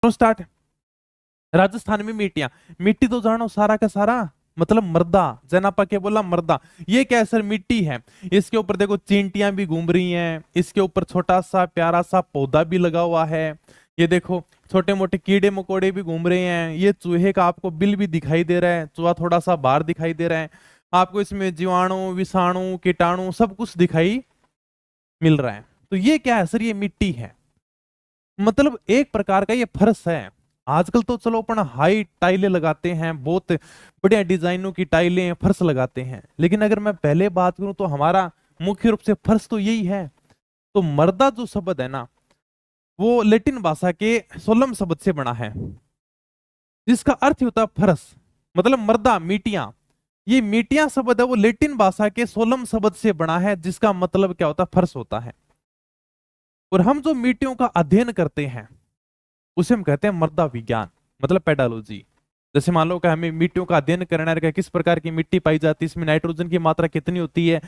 तो स्टार्ट। राजस्थान में मिट्टियां, मिट्टी तो जानो सारा का सारा मतलब मर्दा, जनापा के बोला मर्दा। ये क्या है सर? मिट्टी है। इसके ऊपर देखो चींटियां भी घूम रही हैं, इसके ऊपर छोटा सा प्यारा सा पौधा भी लगा हुआ है। ये देखो छोटे मोटे कीड़े मकोड़े भी घूम रहे हैं। ये चूहे का आपको बिल भी दिखाई दे रहा है, चूहा थोड़ा सा बाहर दिखाई दे रहा है आपको। इसमें जीवाणु विषाणु कीटाणु सब कुछ दिखाई मिल रहा है। तो ये क्या है सर? ये मिट्टी है, मतलब एक प्रकार का ये फर्श है। आजकल तो चलो अपन हाई टाइलें लगाते हैं, बहुत बढ़िया डिजाइनों की टाइलें फर्श लगाते हैं, लेकिन अगर मैं पहले बात करूं तो हमारा मुख्य रूप से फर्श तो यही है। तो मर्दा जो शब्द है ना, वो लैटिन भाषा के सोलम शब्द से बना है, जिसका अर्थ होता है फर्श, मतलब मर्दा मिट्टियां। ये मिट्टियां शब्द है वो लैटिन भाषा के सोलम शब्द से बना है, जिसका मतलब क्या होता है? फर्श होता है। और हम जो मिट्टियों का अध्ययन करते हैं उसे हम कहते हैं मृदा विज्ञान, मतलब पेडालॉजी। जैसे मान लो कि हमें मिट्टियों का अध्ययन करना है, किस प्रकार की मिट्टी पाई जाती है, इसमें नाइट्रोजन की मात्रा कितनी होती है,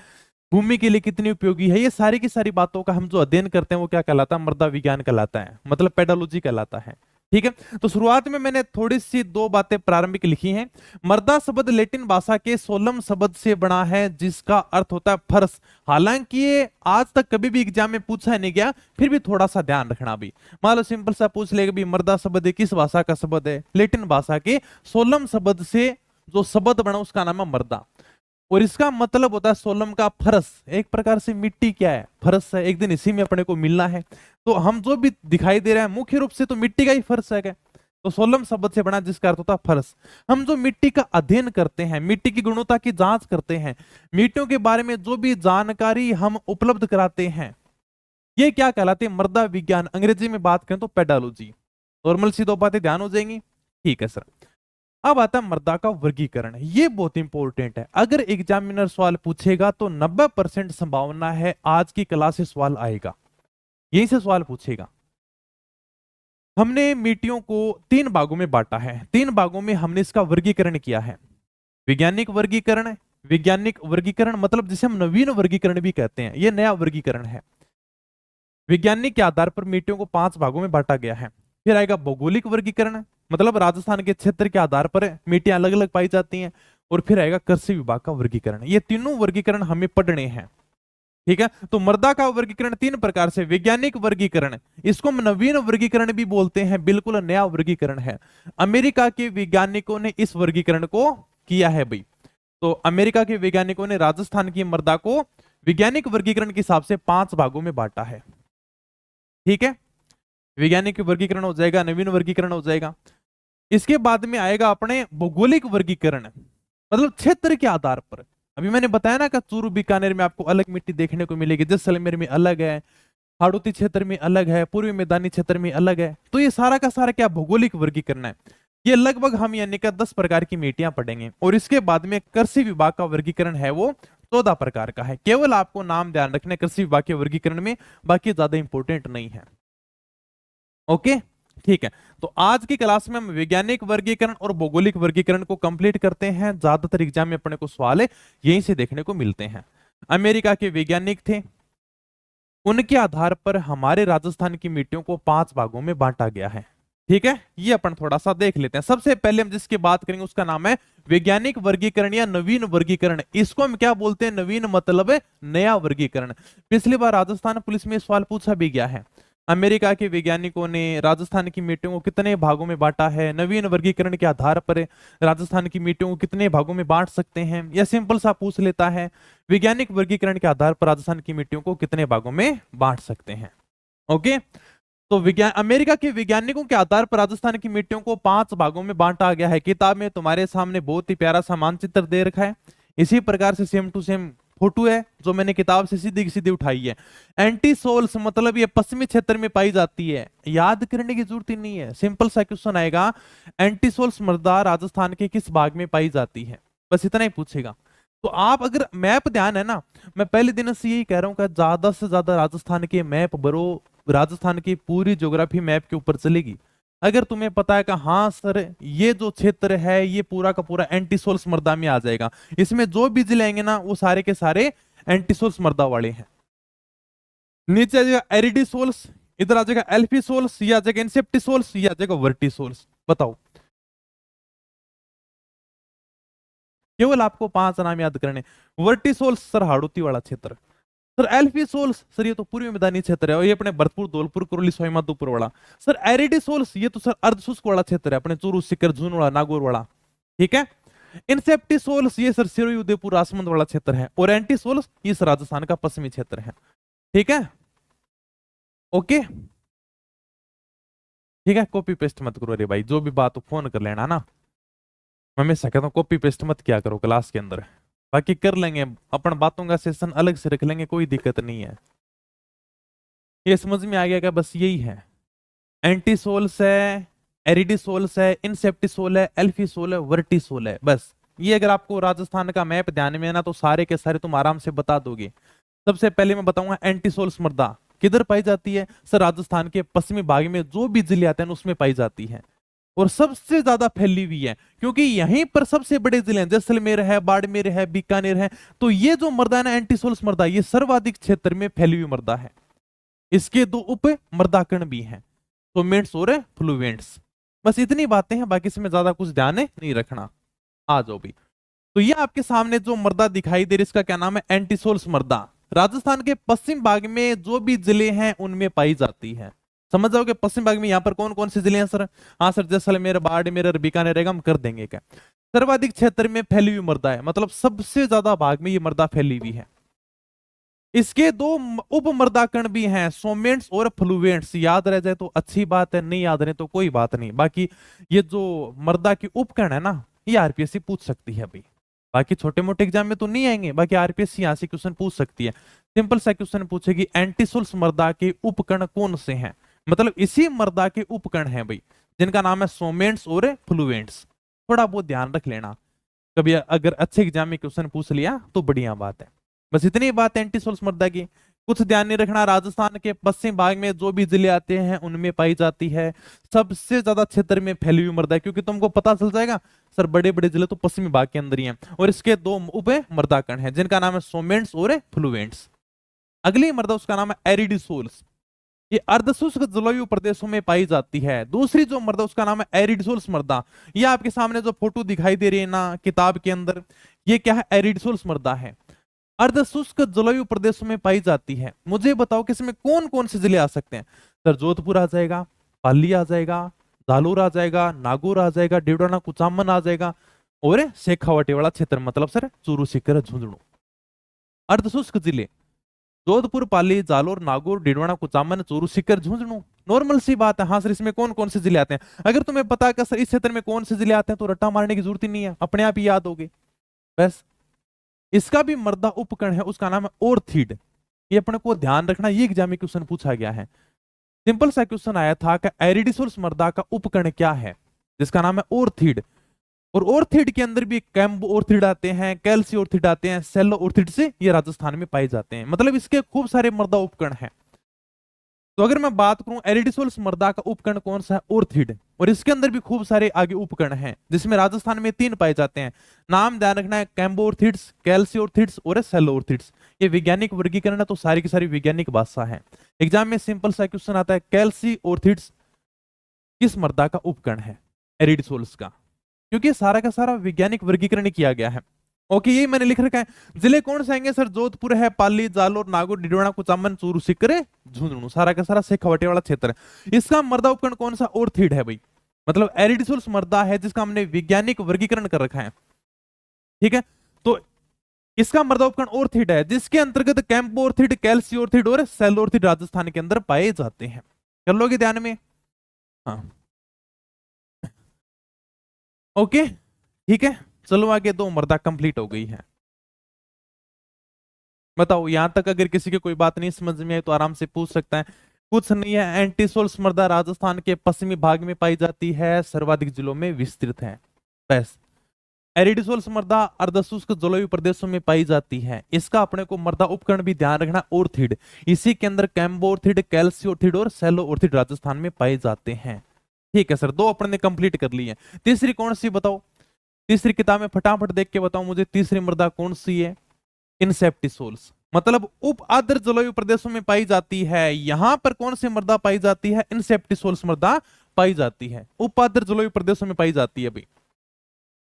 भूमि के लिए कितनी उपयोगी है, ये सारी की सारी बातों का हम जो अध्ययन करते हैं वो क्या कहलाता है? मृदा विज्ञान कहलाता है, मतलब पेडालॉजी कहलाता है। ठीक है, तो शुरुआत में मैंने थोड़ी सी दो बातें प्रारंभिक लिखी हैं। मर्दा शब्द लैटिन भाषा के सोलम शब्द से बना है, जिसका अर्थ होता है फर्श। हालांकि ये आज तक कभी भी एग्जाम में पूछा नहीं गया, फिर भी थोड़ा सा ध्यान रखना भी। मान लो सिंपल सा पूछ लेगा भी मर्दा शब्द किस भाषा का शब्द है? लैटिन भाषा के सोलम शब्द से जो शब्द बना उसका नाम है मर्दा, और इसका मतलब होता है सोलम का फर्श। एक प्रकार से मिट्टी क्या है? फर्श है। एक दिन इसी में अपने को मिलना है, तो हम जो भी दिखाई दे रहा है मुख्य रूप से तो मिट्टी का ही फर्श है क्या? तो सोलम शब्द से बना, जिसका अर्थ होता है फर्श। हम जो मिट्टी का अध्ययन करते हैं, मिट्टी की गुणवत्ता की जांच करते हैं, मिट्टियों के बारे में जो भी जानकारी हम उपलब्ध कराते हैं, ये क्या कहलाते हैं? मृदा विज्ञान। अंग्रेजी में बात करें तो पेडालॉजी। नॉर्मल सी दो बातें ध्यान हो जाएंगी। ठीक है सर। अब आता है मृदा का वर्गीकरण। ये बहुत इंपॉर्टेंट है, अगर एग्जामिनर सवाल पूछेगा तो 90% संभावना है आज की क्लास से सवाल आएगा, यहीं से सवाल पूछेगा। हमने मिट्टियों को 3 भागों में बांटा है, 3 भागों में हमने इसका वर्गीकरण किया है। वैज्ञानिक वर्गीकरण, वैज्ञानिक वर्गीकरण मतलब जिसे हम नवीन वर्गीकरण भी कहते हैं, यह नया वर्गीकरण है। वैज्ञानिक के आधार पर मिट्टियों को 5 भागों में बांटा गया है। फिर आएगा भौगोलिक वर्गीकरण, मतलब राजस्थान के क्षेत्र के आधार पर मिट्टियां अलग अलग पाई जाती हैं। और फिर आएगा कृषि विभाग का वर्गीकरण। ये तीनों वर्गीकरण हमें पढ़ने हैं। ठीक है, तो मृदा का वर्गीकरण 3 प्रकार से। वैज्ञानिक वर्गीकरण, इसको हम नवीन वर्गीकरण भी बोलते हैं, बिल्कुल नया वर्गीकरण है। अमेरिका के वैज्ञानिकों ने इस वर्गीकरण को किया है भाई। तो अमेरिका के वैज्ञानिकों ने राजस्थान की मृदा को वैज्ञानिक वर्गीकरण के हिसाब से 5 भागों में बांटा है। ठीक है, वैज्ञानिक वर्गीकरण हो जाएगा, नवीन वर्गीकरण हो जाएगा। इसके बाद में आएगा अपने भौगोलिक वर्गीकरण, मतलब क्षेत्र के आधार पर। अभी मैंने बताया ना कि चूरू बीकानेर में आपको अलग मिट्टी देखने को मिलेगी, जैसलमेर में अलग है, हाड़ौती क्षेत्र में अलग है, पूर्वी मैदानी क्षेत्र में अलग है। तो ये सारा का सारा क्या भौगोलिक वर्गीकरण है। ये लगभग हम यानी कि 10 प्रकार की मिट्टियां पढ़ेंगे। और इसके बाद में कृषि विभाग का वर्गीकरण है, वो 14 प्रकार का है। केवल आपको नाम ध्यान रखने कृषि विभाग के वर्गीकरण में, बाकी ज्यादा इंपॉर्टेंट नहीं है। ओके, ठीक है। तो आज की क्लास में हम वैज्ञानिक वर्गीकरण और भौगोलिक वर्गीकरण को कंप्लीट करते हैं। ज्यादातर एग्जाम में अपने को सवाल है यहीं से देखने को मिलते हैं। अमेरिका के वैज्ञानिक थे, उनके आधार पर हमारे राजस्थान की मिट्टियों को 5 भागों में बांटा गया है। ठीक है, ये अपन थोड़ा सा देख लेते हैं। सबसे पहले हम जिसकी बात करेंगे उसका नाम है वैज्ञानिक वर्गीकरण या नवीन वर्गीकरण। इसको हम क्या बोलते हैं? नवीन मतलब है नया वर्गीकरण। पिछली बार राजस्थान पुलिस में सवाल पूछा भी गया है। अमेरिका के वैज्ञानिकों ने राजस्थान की मिट्टियों को कितने भागों में बांटा है, नवीन वर्गीकरण के आधार पर राजस्थान की मिट्टियों को कितने भागों में बांट सकते हैं, या सिंपल सा पूछ लेता है वैज्ञानिक वर्गीकरण के आधार पर राजस्थान की मिट्टियों को कितने भागों में बांट सकते हैं। ओके, तो विज्ञान अमेरिका के वैज्ञानिकों के आधार पर राजस्थान की मिट्टियों को 5 भागों में बांटा गया है। किताब में तुम्हारे सामने बहुत ही प्यारा सा मानचित्र दे रखा है। इसी प्रकार से सेम टू सेम फोटो है जो मैंने किताब से सीधी सीधी उठाई है। एंटीसोल्स मतलब ये पश्चिमी क्षेत्र में पाई जाती है, याद करने की जरूरत ही नहीं है, सिंपल सा क्वेश्चन आएगा एंटीसोल्स मृदा राजस्थान के किस भाग में पाई जाती है, बस इतना ही पूछेगा। तो आप अगर मैप ध्यान है ना, मैं पहले दिन से यही कह रहा हूं कि ज्यादा से ज्यादा राजस्थान के मैप भरो, राजस्थान की पूरी ज्योग्राफी मैप के ऊपर चलेगी। अगर तुम्हें पता है कि हाँ सर ये जो क्षेत्र है ये पूरा का पूरा एंटीसोल्स मृदा में आ जाएगा, इसमें जो बीज लेंगे ना वो सारे के सारे एंटीसोल्स मृदा वाले हैं। नीचे आ जाएगा एरिडीसोल्स, इधर आ जाएगा एल्फिसोल्स, ये आ जाएगा इंसेप्टिसोल्स, ये आ जाएगा वर्टिसोल्स। बताओ, केवल आपको 5 नाम याद करने। वर्टिसोल्स सर हाड़ौती वाला क्षेत्र, सर एल्फिसोल्स सर ये तो पूर्वी मैदानी क्षेत्र है और ये अपने भरतपुर, धौलपुर, कुरली, सोईमाधोपुर वाला। सर एरिडिसोल्स ये तो सर अर्धशुष्क वाला क्षेत्र है, अपने चूरू, सीकर, झुंझुनू, नागौर वाला। ठीक है। इंसेप्टिसोल्स ये सर सिरोही, उदयपुर, राजसमंद वाला क्षेत्र है। और एंटीसोल्स ये सर राजस्थान का पश्चिमी क्षेत्र है। ठीक है, ओके। ठीक है, कॉपी पेस्ट मत करो रे भाई, जो भी बात हो फोन कर लेना ना। मैं हमेशा कहता हूँ कॉपी पेस्ट मत किया करो क्लास के अंदर, बाकी कर लेंगे अपन, बातों का सेशन अलग से रख लेंगे, कोई दिक्कत नहीं है। ये समझ में आ गया क्या? बस यही है, एंटीसोल्स है, एरिडिसोल्स है, इंसेप्टिसोल है, एल्फिसोल है, वर्टिसोल है। बस ये अगर आपको राजस्थान का मैप ध्यान में है ना तो सारे के सारे तुम आराम से बता दोगे। सबसे पहले मैं बताऊंगा एंटीसोल्स मृदा किधर पाई जाती है। सर राजस्थान के पश्चिमी भाग में जो भी जिले आते हैं उसमें पाई जाती है और सबसे ज्यादा फैली हुई है, क्योंकि यहीं पर सबसे बड़े जिले हैं, जैसलमेर है, बाड़मेर है, बीकानेर है। तो ये जो मृदा है ना एंटीसोल्स मृदा, ये सर्वाधिक क्षेत्र में फैली हुई मृदा है। इसके 2 उप मृदाकण भी हैं, सोमेंट्स और फ्लुवेंट्स। बस इतनी बातें हैं, बाकी इसमें ज्यादा कुछ ध्यान नहीं रखना। आ जाओ भी। तो ये आपके सामने जो मृदा दिखाई दे रही, इसका क्या नाम है? एंटीसोल्स मृदा। राजस्थान के पश्चिम भाग में जो भी जिले हैं उनमें पाई जाती है। समझ जाओगे पश्चिम भाग में यहाँ पर कौन कौन से जिले हैं सर? हाँ सर, जैसलमेर, बाड़मेर, बीकानेर, हम कर देंगे क्या। सर्वाधिक क्षेत्र में फैली हुई मृदा है, मतलब सबसे ज्यादा भाग में ये मृदा फैली हुई है। इसके 2 उप मृदाकण भी हैं, सोमेंट्स और फ्लुवेंट्स। याद रह जाए तो अच्छी बात है, नहीं याद रहे तो कोई बात नहीं। बाकी ये जो मृदा की उपकण है ना, ये आरपीएससी पूछ सकती है भाई। बाकी छोटे मोटे एग्जाम में तो नहीं आएंगे, बाकी आरपीएससी यहां से क्वेश्चन पूछ सकती है। सिंपल सा क्वेश्चन पूछेगी, एंटीसोल्स मृदा के उपकण कौन से हैं? मतलब इसी मृदा के उपकण हैं भाई, जिनका नाम है सोमेंट्स और फ्लुवेंट्स। थोड़ा बहुत ध्यान रख लेना, कभी अगर अच्छे एग्जाम में क्वेश्चन पूछ लिया तो बढ़िया बात है। बस इतनी बात है एंटीसोल्स मृदा की। कुछ ध्यान नहीं रखना, राजस्थान के पश्चिम भाग में जो भी जिले आते हैं उनमें पाई जाती है। सबसे ज्यादा क्षेत्र में फैली हुई मृदा है, क्योंकि तुमको पता चल जाएगा सर बड़े बड़े जिले तो पश्चिमी भाग के अंदर ही हैं। और इसके 2 उप मृदाकण हैं, जिनका नाम है सोमेंट्स और फ्लुवेंट्स। अगली मृदा उसका नाम है एरिडिसोल्स, ये अर्धशुष्क जलवायु प्रदेशों में पाई जाती है। दूसरी जो मृदा उसका नाम है एरिडिसोल्स मृदा। ये आपके सामने जो फोटो दिखाई दे रही है ना किताब के अंदर, ये क्या है? एरिडिसोल्स मृदा है, अर्धशुष्क जलवायु प्रदेशों में पाई जाती है। मुझे बताओ कि इसमें कौन कौन से जिले आ सकते हैं? सर जोधपुर आ जाएगा, पाली आ जाएगा, जालोर आ जाएगा, नागौर आ जाएगा, डिडवाना, कुचामन आ जाएगा और शेखावाटी वाला क्षेत्र, मतलब सर चूरू, सीकर, झुंझुनू। अर्धशुष्क जिले जोधपुर, पाली, जालोर, नागौर, डिडवाना, कुचामन, चूरू, सीकर, झुंझुनू। नॉर्मल सी बात है। हाँ सर, इसमें कौन कौन से जिले आते हैं? अगर तुम्हें पता है कि सर इस क्षेत्र में कौन से जिले आते हैं तो रट्टा मारने की जरूरत ही नहीं है, अपने आप ही याद होगे। बस इसका भी मृदा उपकण है, उसका नाम है ओर्थिड। ये अपने को ध्यान रखना, ये एग्जाम में क्वेश्चन पूछा गया है। सिंपल सा क्वेश्चन आया था कि एरिडिसोल्स मृदा का उपकण क्या है, जिसका नाम है ओर्थिड। और ओर्थिड के अंदर भी कैम्बो ओर्थिड आते हैं, कैल्सी ओर्थिड आते हैं, सेलो ओर्थिड से ये राजस्थान में पाए जाते हैं। मतलब इसके खूब सारे मृदा उपकण हैं। तो अगर मैं बात करूं एरिडिसोल्स मृदा का उपकण कौन सा है? ओर्थिड। और इसके अंदर भी खूब सारे आगे उपकण हैं, जिसमें राजस्थान में 3 पाए जाते हैं। नाम ध्यान रखना है, कैम्बोर्थिड्स, कैल्सियोर्थिड्स और सेलोर्थिड्स। ये वैज्ञानिक वर्गीकरण है, तो सारी की सारी वैज्ञानिक भाषा है। एग्जाम में सिंपल सा क्वेश्चन आता है, कैल्सियोर्थिड्स किस मृदा का उपकण है? एरिडिसोल्स का, क्योंकि सारा का सारा वैज्ञानिक वर्गीकरण किया गया है। ओके, यही मैंने लिख रखा है। जिले कौन से आएंगे सर? जोधपुर है, पाली, जालोर, नागौर, डिडवाना, कुचामन, चूरू, सीकर, झुंझुनू। सारा का सारा शेखावाटी वाला क्षेत्र है। इसका मृदा उपकरण कौन सा? ओर्थिड है भाई। मतलब एरिडिसोल्स मृदा है जिसका हमने वैज्ञानिक वर्गीकरण कर रखा है। ठीक है, तो इसका मृदा उपकरण ओर्थिड है, जिसके अंतर्गत कैम्पोर्थिड, कैल्सियोर्थिड और सेलोर्थिड राजस्थान के अंदर पाए जाते हैं। कर लोगे ध्यान में? हाँ, ओके ठीक है। चलो आगे, 2 मृदा कंप्लीट हो गई है। बताओ यहां तक अगर किसी की कोई बात नहीं समझ में आई तो आराम से पूछ सकता है। कुछ नहीं है, एंटीसोल्स मृदा राजस्थान के पश्चिमी भाग में पाई जाती है, सर्वाधिक जिलों में विस्तृत है। बस एरिडिसोल्स मृदा अर्धशुष्क जलवायु प्रदेशों में पाई जाती है। इसका अपने को मृदा उपकरण भी ध्यान रखना, ओर्थिड। इसी के अंदर कैम्बोर्थिड, कैल्सियोर्थिड और सेलोर्थिड राजस्थान में पाए जाते हैं। ठीक है सर, 2 अपन ने कंप्लीट कर ली है। तीसरी कौन सी बताओ? तीसरी किताब में फटाफट देख के बताओ मुझे, तीसरी मृदा कौन सी है? इंसेप्टिसोल्स। मतलब उप आर्द्र जलवायु प्रदेशों में पाई जाती है। यहां पर कौन सी मृदा पाई जाती है? इंसेप्टिसोल्स मृदा पाई जाती है, उप आर्द्र जलवायु प्रदेशों में पाई जाती है। भाई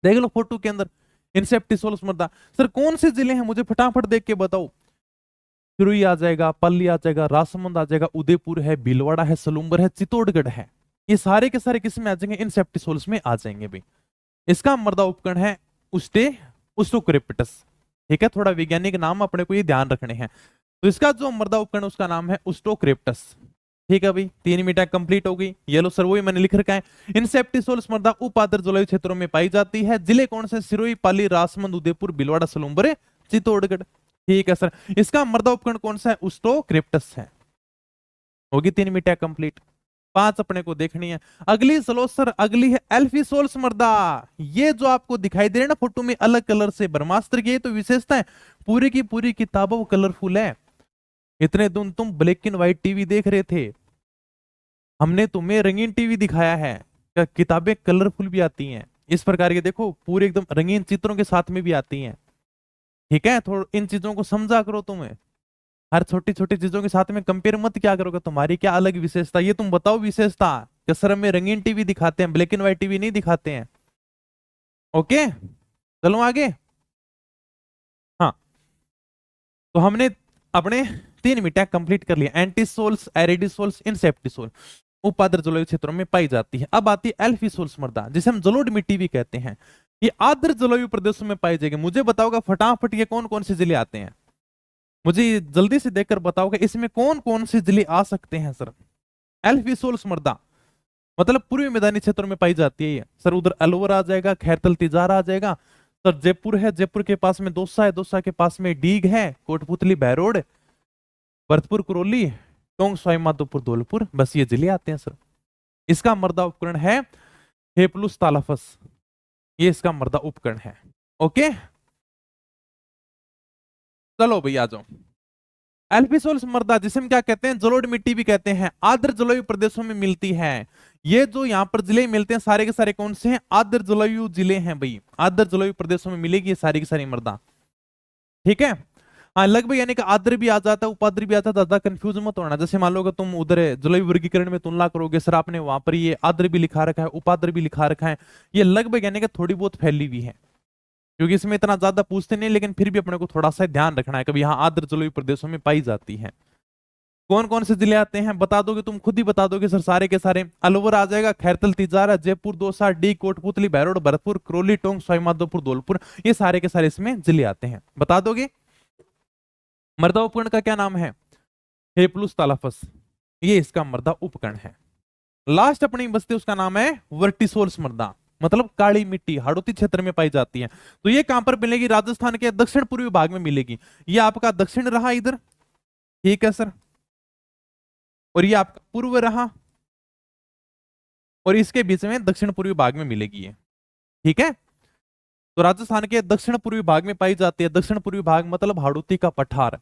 देख लो फोटो के अंदर इंसेप्टिसोल्स मृदा। सर कौन से जिले हैं, मुझे फटाफट देख के बताओ। सिरोही आ जाएगा, पल्ली आ जाएगा, राजसमंद आ जाएगा, उदयपुर है, भीलवाड़ा है, सलूम्बर है, चित्तौड़गढ़ है। ये सारे के सारे किस में आ जाएंगे? इंसेप्टिसोल्स में आ जाएंगे। भाई इसका मृदा उपकरण है उस्टे उस्टोक्रिप्टस। ठीक है, थोड़ा वैज्ञानिक नाम अपने को ये ध्यान रखने हैं। तो इसका जो मृदा उपकरण उसका नाम है उस्टोक्रिप्टस। ठीक है भाई, 3 मीटर कंप्लीट हो गई। ये लो सर वही मैंने लिख रखा है। इंसेप्टिसोल्स मृदा उप आर्द्र जलवायु क्षेत्रों में पाई जाती है। जिले कौन से? सिरोही, पाली, राजसमंद, उदयपुर, भीलवाड़ा, सलूम्बर, चित्तौड़गढ़। ठीक है सर, इसका मृदा उपकरण कौन सा है? उस्टोक्रिप्टस है। होगी 3 मीटर कंप्लीट। 5 अपने को देखनी है। अगली चलो सर, अगली है एल्फिसोल्स मृदा। ये जो आपको दिखाई दे रहा है ना फोटो में अलग कलर से, ब्रह्मास्त्र की तो विशेषता है, पूरी की पूरी किताबों कलरफुल है। इतने दिन तुम ब्लैक एंड व्हाइट टीवी देख रहे थे, हमने तुम्हें रंगीन टीवी दिखाया है। किताबें कलरफुल भी आती हैं इस प्रकार के, देखो पूरे एकदम रंगीन चित्रों के साथ में भी आती हैं। ठीक है, थोड़ा इन चीजों को समझा करो। तुम्हें हर छोटी छोटी चीजों के साथ में कंपेयर मत क्या करोगे, तुम्हारी क्या अलग विशेषता, ये तुम बताओ विशेषता। कि सर में रंगीन टीवी दिखाते हैं, ब्लैक एंड व्हाइट टीवी नहीं दिखाते हैं। ओके चलो आगे। हाँ, तो हमने अपने 3 मीटर कंप्लीट कर लिया। एंटीसोल्स, एरिडिसोल्स, इंसेप्टिसोल उप आर्द्र जलवायु क्षेत्रों में पाई जाती है। अब आती है एल्फिसोल्स मृदा, जिसे हम जलोढ़ मिट्टी भी कहते हैं। ये आर्द्र जलवायु प्रदेशों में पाई जाएगी। मुझे बताओगा फटाफट ये कौन कौन से जिले आते हैं, मुझे जल्दी से देखकर बताओगे इसमें कौन कौन से जिले आ सकते हैं। सर एल्फिसोल्स मृदा मतलब पूर्वी मैदानी क्षेत्रों में पाई जाती है ये। सर उधर अलवर आ जाएगा, खैरतल, तिजारा आ जाएगा। सर जयपुर है, जयपुर के पास में दौसा है, दौसा के पास में डीग है, कोटपुतली, बहरोड, भरतपुर, करौली, टोंक, सवाई माधोपुर, धौलपुर, बस ये जिले आते हैं। सर इसका मृदा उपकरण है हेप्लुस तालाफस, ये इसका मृदा उपकरण है। ओके चलो भैया आ जाओ। एल्फिसोल्स मृदा जिसे हम क्या कहते हैं? जलोढ़ मिट्टी भी कहते हैं, आर्द्र जलवायु प्रदेशों में मिलती है। ये जो यहाँ पर जिले मिलते हैं सारे के सारे कौन से हैं? आर्द्र जलवायु जिले हैं भाई, आर्द्र जलवायु प्रदेशों में मिलेगी ये सारी की सारी मृदा। ठीक है, हाँ लगभग यानी कि आर्द्र भी आ जाता है, उपाद्र भी आता है, ज्यादा कंफ्यूज मत होना। जैसे मान लो कि तुम उधर जलवायु वर्गीकरण में तुलना करोगे, सर आपने वहां पर ये आर्द्र भी लिखा रखा है, उपाद्र भी लिखा रखा है, ये लगभग यानी कि थोड़ी बहुत फैली हुई है, क्योंकि इसमें इतना ज्यादा पूछते नहीं, लेकिन फिर भी अपने को थोड़ा सा ध्यान रखना है कभी यहाँ आर्द्र जलवायु प्रदेशों में पाई जाती है। कौन कौन से जिले आते हैं बता दोगे, तुम खुद ही बता दोगे सर सारे के सारे। अलवर आ जाएगा, खैरतल, तिजारा, जयपुर, दौसा, डी, कोटपुतली, बहरोड, भरतपुर, करौली, टोंक, सवाई माधोपुर, धौलपुर, ये सारे के सारे इसमें जिले आते हैं। बता दोगे? मृदा उपकरण का क्या नाम है? हेप्लुस तालाफस, ये इसका मृदा उपकरण है। लास्ट अपनी बस्ती उसका नाम है वर्टिसोल्स मृदा, मतलब काली मिट्टी, हाड़ौती क्षेत्र में पाई जाती है। तो ये कहां पर मिलेगी? राजस्थान के दक्षिण पूर्वी भाग में मिलेगी। ये आपका दक्षिण रहा इधर, ठीक है सर, और ये आपका पूर्व रहा, और इसके बीच में दक्षिण पूर्वी भाग में मिलेगी ये। ठीक है, तो राजस्थान के दक्षिण पूर्वी भाग में पाई जाती है। दक्षिण पूर्वी भाग मतलब हाड़ौती का पठार।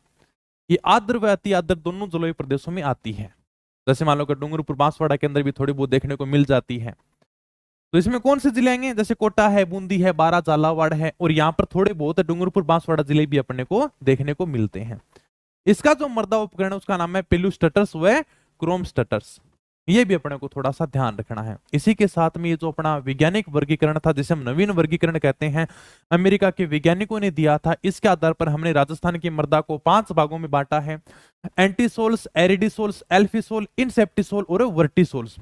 ये आर्द्र व अति आर्द्र दोनों जलवायु प्रदेशों में आती है। जैसे मान लो कि डूंगरपुर, बांसवाड़ा के अंदर भी थोड़ी बहुत देखने को मिल जाती है। तो इसमें कौन से जिले आएंगे? जैसे कोटा है, बूंदी है, बारा, झालावाड़ है, और यहाँ पर थोड़े बहुत डूंगरपुर, बांसवाड़ा जिले भी अपने को देखने को मिलते हैं। इसका जो मृदा उपकरण है उसका नाम है पेलुस्टटस व क्रोमस्टटस। ये भी अपने को थोड़ा सा ध्यान रखना है। इसी के साथ में ये जो अपना वैज्ञानिक वर्गीकरण था, जिसे हम नवीन वर्गीकरण कहते हैं, अमेरिका के वैज्ञानिकों ने दिया था, इसके आधार पर हमने राजस्थान की मृदा को 5 भागों में बांटा है। एंटीसोल्स, एरिडिसोल्स, एल्फिसोल, इंसेप्टिसोल और वर्टिसोल्स।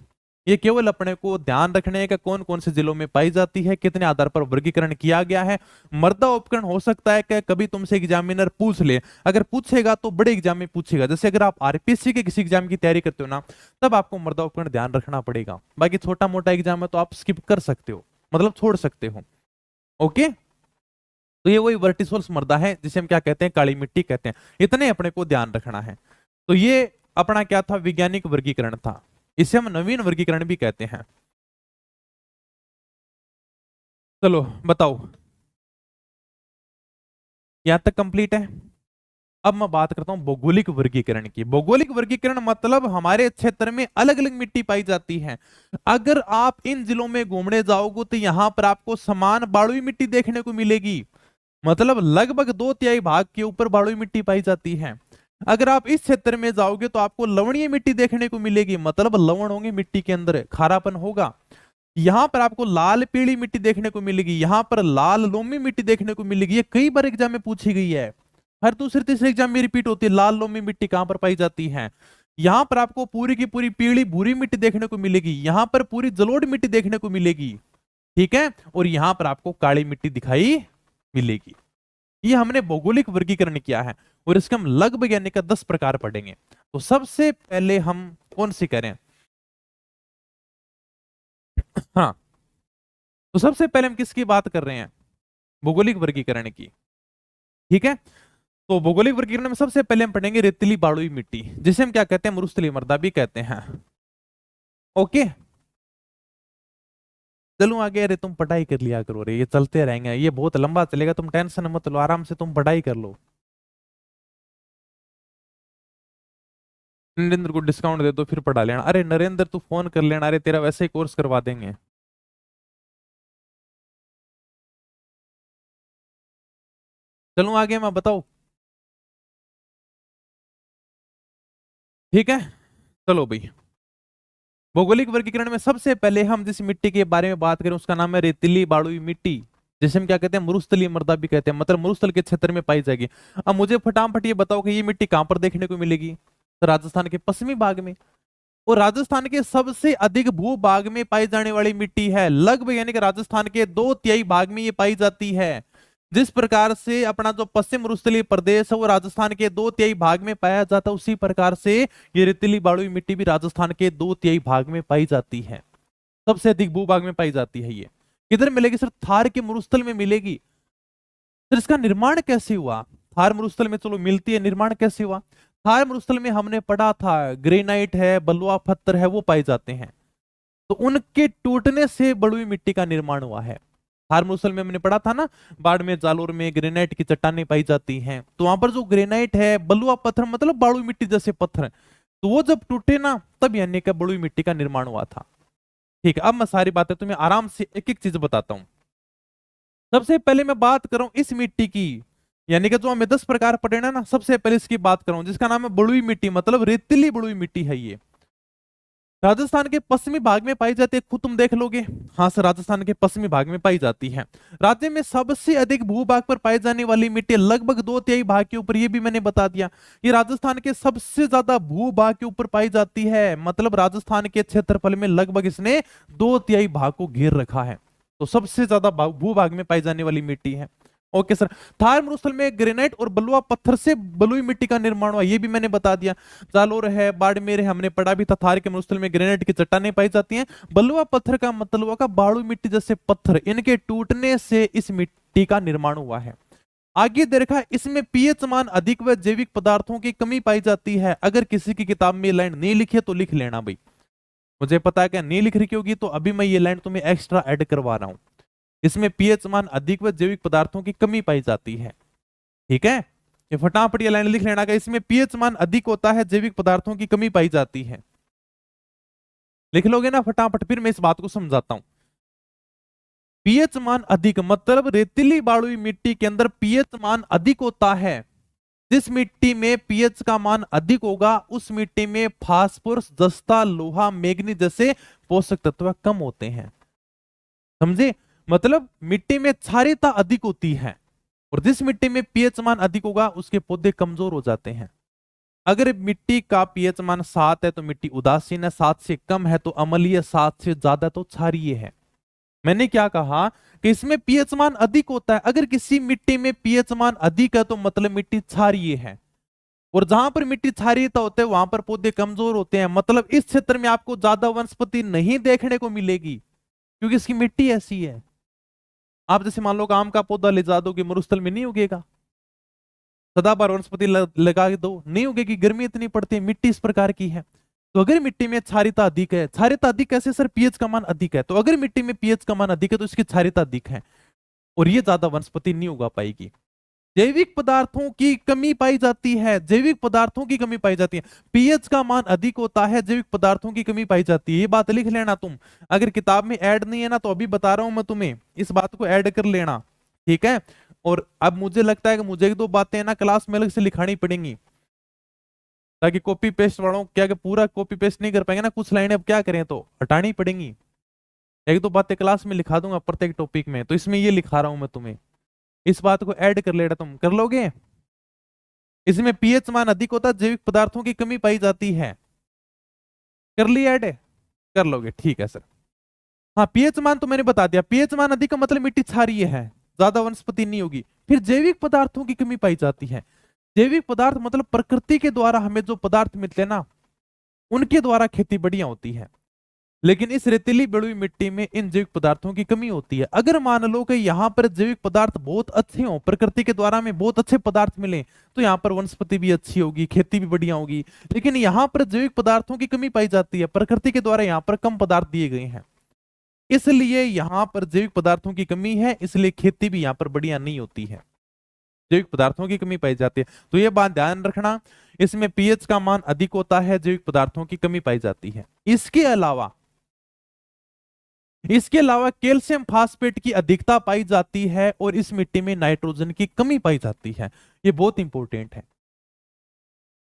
ये केवल अपने को ध्यान रखने है कि कौन कौन से जिलों में पाई जाती है, कितने आधार पर वर्गीकरण किया गया है। मृदा उपकरण हो सकता है कि कभी तुमसे एग्जामिनर पूछ ले, अगर पूछेगा तो बड़े एग्जाम में पूछेगा। जैसे अगर आप आरपीएससी के किसी एग्जाम की तैयारी करते हो ना, तब आपको मृदा उपकरण ध्यान रखना पड़ेगा। बाकी छोटा मोटा एग्जाम है तो आप स्किप कर सकते हो, मतलब छोड़ सकते हो। ओके, तो ये वही वर्टिसोल्स मृदा है जिसे हम क्या कहते हैं? काली मिट्टी कहते हैं। इतने अपने को ध्यान रखना है। तो ये अपना क्या था? वैज्ञानिक वर्गीकरण था, इसे हम नवीन वर्गीकरण भी कहते हैं। चलो बताओ, यहां तक कंप्लीट है। अब मैं बात करता हूं भौगोलिक वर्गीकरण की। भौगोलिक वर्गीकरण मतलब हमारे क्षेत्र में अलग अलग मिट्टी पाई जाती है। अगर आप इन जिलों में घूमने जाओगे तो यहां पर आपको समान बालुई मिट्टी देखने को मिलेगी। मतलब लगभग 2/3 भाग के ऊपर बलुई मिट्टी पाई जाती है। अगर आप इस क्षेत्र में जाओगे तो आपको लवणीय मिट्टी देखने को मिलेगी, मतलब लवण होंगे मिट्टी के अंदर, खारापन होगा। यहां पर आपको लाल पीली मिट्टी देखने को मिलेगी, यहां पर लाल लोमी मिट्टी देखने को मिलेगी। ये कई बार एग्जाम में पूछी गई है, हर दूसरे तीसरे एग्जाम में रिपीट होती है, लाल लोमी मिट्टी कहां पर पाई जाती है। यहां पर आपको पूरी की पूरी पीली भूरी मिट्टी देखने को मिलेगी, यहां पर पूरी जलोढ़ मिट्टी देखने को मिलेगी, ठीक है, और यहां पर आपको काली मिट्टी दिखाई मिलेगी। ये हमने भौगोलिक वर्गीकरण किया है, और इसके हम लगभग यानी का 10 प्रकार पढ़ेंगे। तो सबसे पहले हम कौन सी करें? हाँ, तो सबसे पहले हम किसकी बात कर रहे हैं? भौगोलिक वर्गीकरण की, ठीक है। तो भौगोलिक वर्गीकरण में सबसे पहले हम पढ़ेंगे रेतीली बालुई मिट्टी, जिसे हम क्या कहते हैं? मरुस्थलीय मृदा भी कहते हैं। ओके, चलो आगे। अरे तुम पढ़ाई कर लिया करो रे, ये चलते रहेंगे, ये बहुत लंबा चलेगा, तुम टेंशन मत लो, आराम से तुम पढ़ाई कर लो। नरेंद्र को डिस्काउंट दे दो फिर पढ़ा लेना। अरे नरेंद्र तू फोन कर लेना, अरे तेरा वैसे ही कोर्स करवा देंगे। चलो आगे मैं बताओ, ठीक है। चलो भाई, भौगोलिक वर्गीकरण में सबसे पहले हम जिस मिट्टी के बारे में बात करें उसका नाम है रेतीली बालुई मिट्टी, जिसे हम क्या कहते हैं? मरुस्थलीय मृदा भी कहते हैं, मतलब मरुस्थल के क्षेत्र में पाई जाएगी। अब मुझे फटाफट ये बताओ कि ये मिट्टी कहां पर देखने को मिलेगी? तो राजस्थान के पश्चिमी भाग में, और राजस्थान के सबसे अधिक भू भाग में पाई जाने वाली मिट्टी है, लगभग यानी कि राजस्थान के 2/3 भाग में ये पाई जाती है। जिस प्रकार से अपना जो पश्चिम मरुस्थलीय प्रदेश है वो राजस्थान के 2/3 भाग में पाया जाता है, उसी प्रकार से ये रेतीली बालुई मिट्टी भी राजस्थान के 2/3 भाग में पाई जाती है। सबसे अधिक भूभाग में पाई जाती है। ये किधर मिलेगी सर? थार के मरुस्थल में मिलेगी। सर इसका निर्माण कैसे हुआ? थार मरुस्थल में चलो मिलती है, निर्माण कैसे हुआ? थार मरुस्थल में हमने पढ़ा था ग्रेनाइट है, बलुआ पत्थर है, वो पाए जाते हैं, तो उनके टूटने से बलुई मिट्टी का निर्माण हुआ है। थार मरुस्थल में हमने पढ़ा था ना, बाड़मेर जालोर में ग्रेनाइट की चट्टानें पाई जाती हैं, तो वहां पर जो ग्रेनाइट है, बलुआ पत्थर मतलब बलुई मिट्टी जैसे पत्थर, तो वो जब टूटे ना तब यानी कि बलुई मिट्टी का निर्माण हुआ था। ठीक है, अब मैं सारी बातें तुम्हें आराम से एक एक चीज बताता हूं। सबसे पहले मैं बात करूं इस मिट्टी की, यानी कि जो हमें 10 प्रकार पढ़े ना, सबसे पहले इसकी बात करूं जिसका नाम है बलुई मिट्टी, मतलब रेतीली बलुई मिट्टी है। ये राजस्थान के पश्चिमी भाग में पाई जाती है, खुद तुम देख लोगे। हाँ सर, राजस्थान के पश्चिमी भाग में पाई जाती है। राज्य में सबसे अधिक भूभाग पर पाई जाने वाली मिट्टी लगभग 2/3 भाग के ऊपर, ये भी मैंने बता दिया। ये राजस्थान के सबसे ज्यादा भूभाग के ऊपर पाई जाती है, मतलब राजस्थान के क्षेत्रफल में लगभग इसने 2/3 भाग को घेर रखा है, तो सबसे ज्यादा भूभाग में पाई जाने वाली मिट्टी है। ओके सर, थार मरुस्थल में ग्रेनाइट और बलुआ पत्थर से बलुई मिट्टी का निर्माण हुआ, ये भी मैंने बता दिया। जालोर है, बाड़मेर है, हमने पढ़ा भी था। थार के मरुस्थल में ग्रेनाइट की चट्टानें पाई जाती हैं। बलुआ पत्थर का मतलब होगा बालू मिट्टी जैसे पत्थर, इनके टूटने से इस मिट्टी का निर्माण हुआ है। आगे देखा, इसमें पीएच मान अधिक व जैविक पदार्थों की कमी पाई जाती है। अगर किसी की किताब में लाइन नहीं लिखी है तो लिख लेना भाई, मुझे पता है क्या नहीं लिख रही होगी, तो अभी मैं ये लाइन तुम्हें एक्स्ट्रा ऐड करवा रहा हूं। इसमें पीएच मान अधिक व जैविक पदार्थों की कमी पाई जाती है, ठीक है। ये फटाफट ये लाइन लिख लेना का, इसमें पीएच मान अधिक होता है, जैविक पदार्थों की कमी पाई जाती है। लिख लोगे ना फटाफट, फिर मैं इस बात को समझाता हूं। पीएच मान अधिक मतलब रेतीली बालुई मिट्टी के अंदर पीएच मान अधिक होता है। जिस मिट्टी में पीएच का मान अधिक होगा उस मिट्टी में फास्फोरस, जस्ता, लोहा, मैग्नीज जैसे पोषक तत्व कम होते हैं। समझे? मतलब मिट्टी में क्षारीयता अधिक होती है, और जिस मिट्टी में पीएच मान अधिक होगा उसके पौधे कमजोर हो जाते हैं। अगर मिट्टी का पीएच मान 7 है तो मिट्टी उदासीन है, 7 से कम है तो अम्लीय, 7 से ज्यादा तो क्षारीय है। मैंने क्या कहा कि इसमें पीएच मान अधिक होता है। अगर किसी मिट्टी में पीएच मान अधिक है तो मतलब मिट्टी क्षारीय है, और जहां पर मिट्टी क्षारीयता होते है वहां पर पौधे कमजोर होते हैं। मतलब इस क्षेत्र में आपको ज्यादा वनस्पति नहीं देखने को मिलेगी, क्योंकि इसकी मिट्टी ऐसी है। आप जैसे मान लो आम का पौधा ले जा दोगे, मरुस्थल में नहीं उगेगा। सदाबहार वनस्पति लगा दो, नहीं उगेगी, गर्मी इतनी पड़ती है, मिट्टी इस प्रकार की है। तो अगर मिट्टी में क्षारीयता अधिक है, क्षारीयता अधिक कैसे सर? पीएच का मान अधिक है, तो अगर मिट्टी में पीएच का मान अधिक है तो इसकी क्षारीयता अधिक है, और ये ज्यादा वनस्पति नहीं उगा पाएगी। जैविक पदार्थों की कमी पाई जाती है, जैविक पदार्थों की कमी पाई जाती है। पीएच का मान अधिक होता है, जैविक पदार्थों की कमी पाई जाती है। ये बात लिख लेना तुम, अगर किताब में ऐड नहीं है ना तो अभी बता रहा हूं मैं तुम्हें, इस बात को ऐड कर लेना, ठीक है। और अब मुझे लगता है कि मुझे एक दो बातें ना क्लास में अलग से लिखानी पड़ेंगी, ताकि कॉपी पेस्ट वालों क्या कि पूरा कॉपी पेस्ट नहीं कर पाएंगे ना, कुछ लाइनें अब क्या करें तो हटानी पड़ेंगी। एक दो बातें क्लास में लिखा दूंगा प्रत्येक टॉपिक में, तो इसमें ये लिखा रहा हूं मैं तुम्हें, इस बात को ऐड कर लेना, तुम कर लोगे। इसमें पीएच मान अधिक होता है, जैविक पदार्थों की कमी पाई जाती है, कर ली ऐड, कर लोगे, ठीक है सर। हाँ पीएच मान तो मैंने बता दिया, पीएच मान अधिक का मतलब मिट्टी क्षारीय है, ज्यादा वनस्पति नहीं होगी। फिर जैविक पदार्थों की कमी पाई जाती है, जैविक पदार्थ मतलब प्रकृति के द्वारा हमें जो पदार्थ मिलते हैं ना, उनके द्वारा खेती बढ़िया होती है। लेकिन इस रेतीली बलुई मिट्टी में इन जैविक पदार्थों की कमी होती है। अगर मान लो कि यहाँ पर जैविक पदार्थ बहुत अच्छे हों, प्रकृति के द्वारा हमें बहुत अच्छे पदार्थ मिले, तो यहाँ पर वनस्पति भी अच्छी होगी, खेती भी बढ़िया होगी। लेकिन यहाँ पर जैविक पदार्थों की कमी पाई जाती है, प्रकृति के द्वारा यहाँ पर कम पदार्थ दिए गए हैं, इसलिए यहाँ पर जैविक पदार्थों की कमी है, इसलिए खेती भी यहाँ पर बढ़िया नहीं होती है, जैविक पदार्थों की कमी पाई जाती है। तो ये बात ध्यान रखना, इसमें पीएच का मान अधिक होता है, जैविक पदार्थों की कमी पाई जाती है। इसके अलावा कैल्शियम फास्फेट की अधिकता पाई जाती है और इस मिट्टी में नाइट्रोजन की कमी पाई जाती है। ये बहुत इंपॉर्टेंट है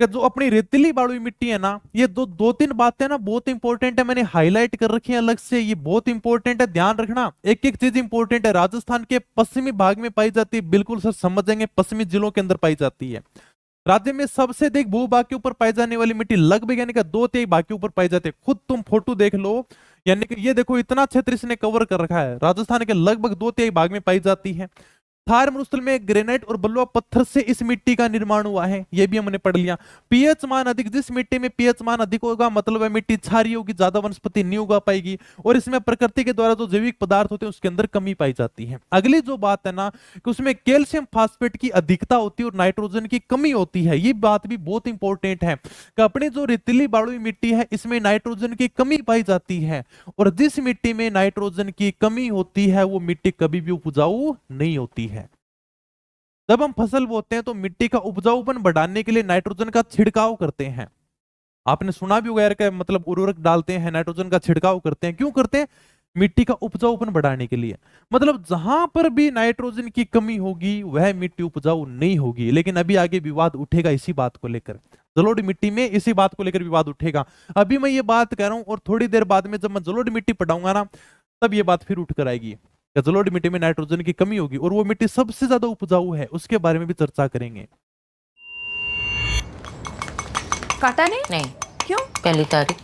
कि जो अपनी रेतीली बालुई मिट्टी है ना, ये दो तीन बातें ना बहुत इंपॉर्टेंट है, मैंने हाईलाइट कर रखी है अलग से, ये बहुत इंपॉर्टेंट है, ध्यान रखना, एक एक चीज इंपॉर्टेंट है। राजस्थान के पश्चिमी भाग में पाई जाती है, बिल्कुल सर समझेंगे, पश्चिमी जिलों के अंदर पाई जाती है। राज्य में सबसे अधिक भूभाग के ऊपर पाई जाने वाली मिट्टी लगभग यानी कि 2/3 भाग के ऊपर पाई जाती है। खुद तुम फोटो देख लो, यानी कि ये देखो इतना क्षेत्र इसने कवर कर रखा है, राजस्थान के लगभग 2/3 भाग में पाई जाती है। थार मरुस्थल में ग्रेनाइट और बलुआ पत्थर से इस मिट्टी का निर्माण हुआ है, यह भी हमने पढ़ लिया। पीएच मान अधिक, जिस मिट्टी में पीएच मान अधिक होगा मतलब है मिट्टी क्षारीय होगी, ज्यादा वनस्पति नहीं उगा पाएगी, और इसमें प्रकृति के द्वारा जो जैविक पदार्थ होते हैं उसके अंदर कमी पाई जाती है। अगली जो बात है ना कि उसमें कैल्शियम फास्फेट की अधिकता होती है और नाइट्रोजन की कमी होती है, ये बात भी बहुत इंपॉर्टेंट है कि अपनी जो रेतीली बालुई मिट्टी है इसमें नाइट्रोजन की कमी पाई जाती है, और जिस मिट्टी में नाइट्रोजन की कमी होती है वो मिट्टी कभी भी उपजाऊ नहीं होती है। जब हम फसल बोते हैं तो मिट्टी का उपजाऊपन बढ़ाने के लिए नाइट्रोजन का छिड़काव करते हैं। आपने सुना भी होगा यार कि मतलब उर्वरक डालते हैं, नाइट्रोजन का छिड़काव करते हैं, क्यों करते हैं? मिट्टी का उपजाऊपन बढ़ाने के लिए। मतलब जहां पर भी नाइट्रोजन की कमी होगी वह मिट्टी उपजाऊ नहीं होगी। लेकिन अभी आगे विवाद उठेगा इसी बात को लेकर, जलोढ़ मिट्टी में इसी बात को लेकर विवाद उठेगा। अभी मैं ये बात कर रहा हूं और थोड़ी देर बाद में जब मैं जलोढ़ मिट्टी पढ़ाऊंगा ना, तब ये बात फिर उठ कर आएगी। जलोढ़ मिट्टी में नाइट्रोजन की कमी होगी और वो मिट्टी सबसे ज्यादा उपजाऊ है, उसके बारे में भी चर्चा करेंगे। काटा नहीं? नहीं, क्यों? पहली तारीख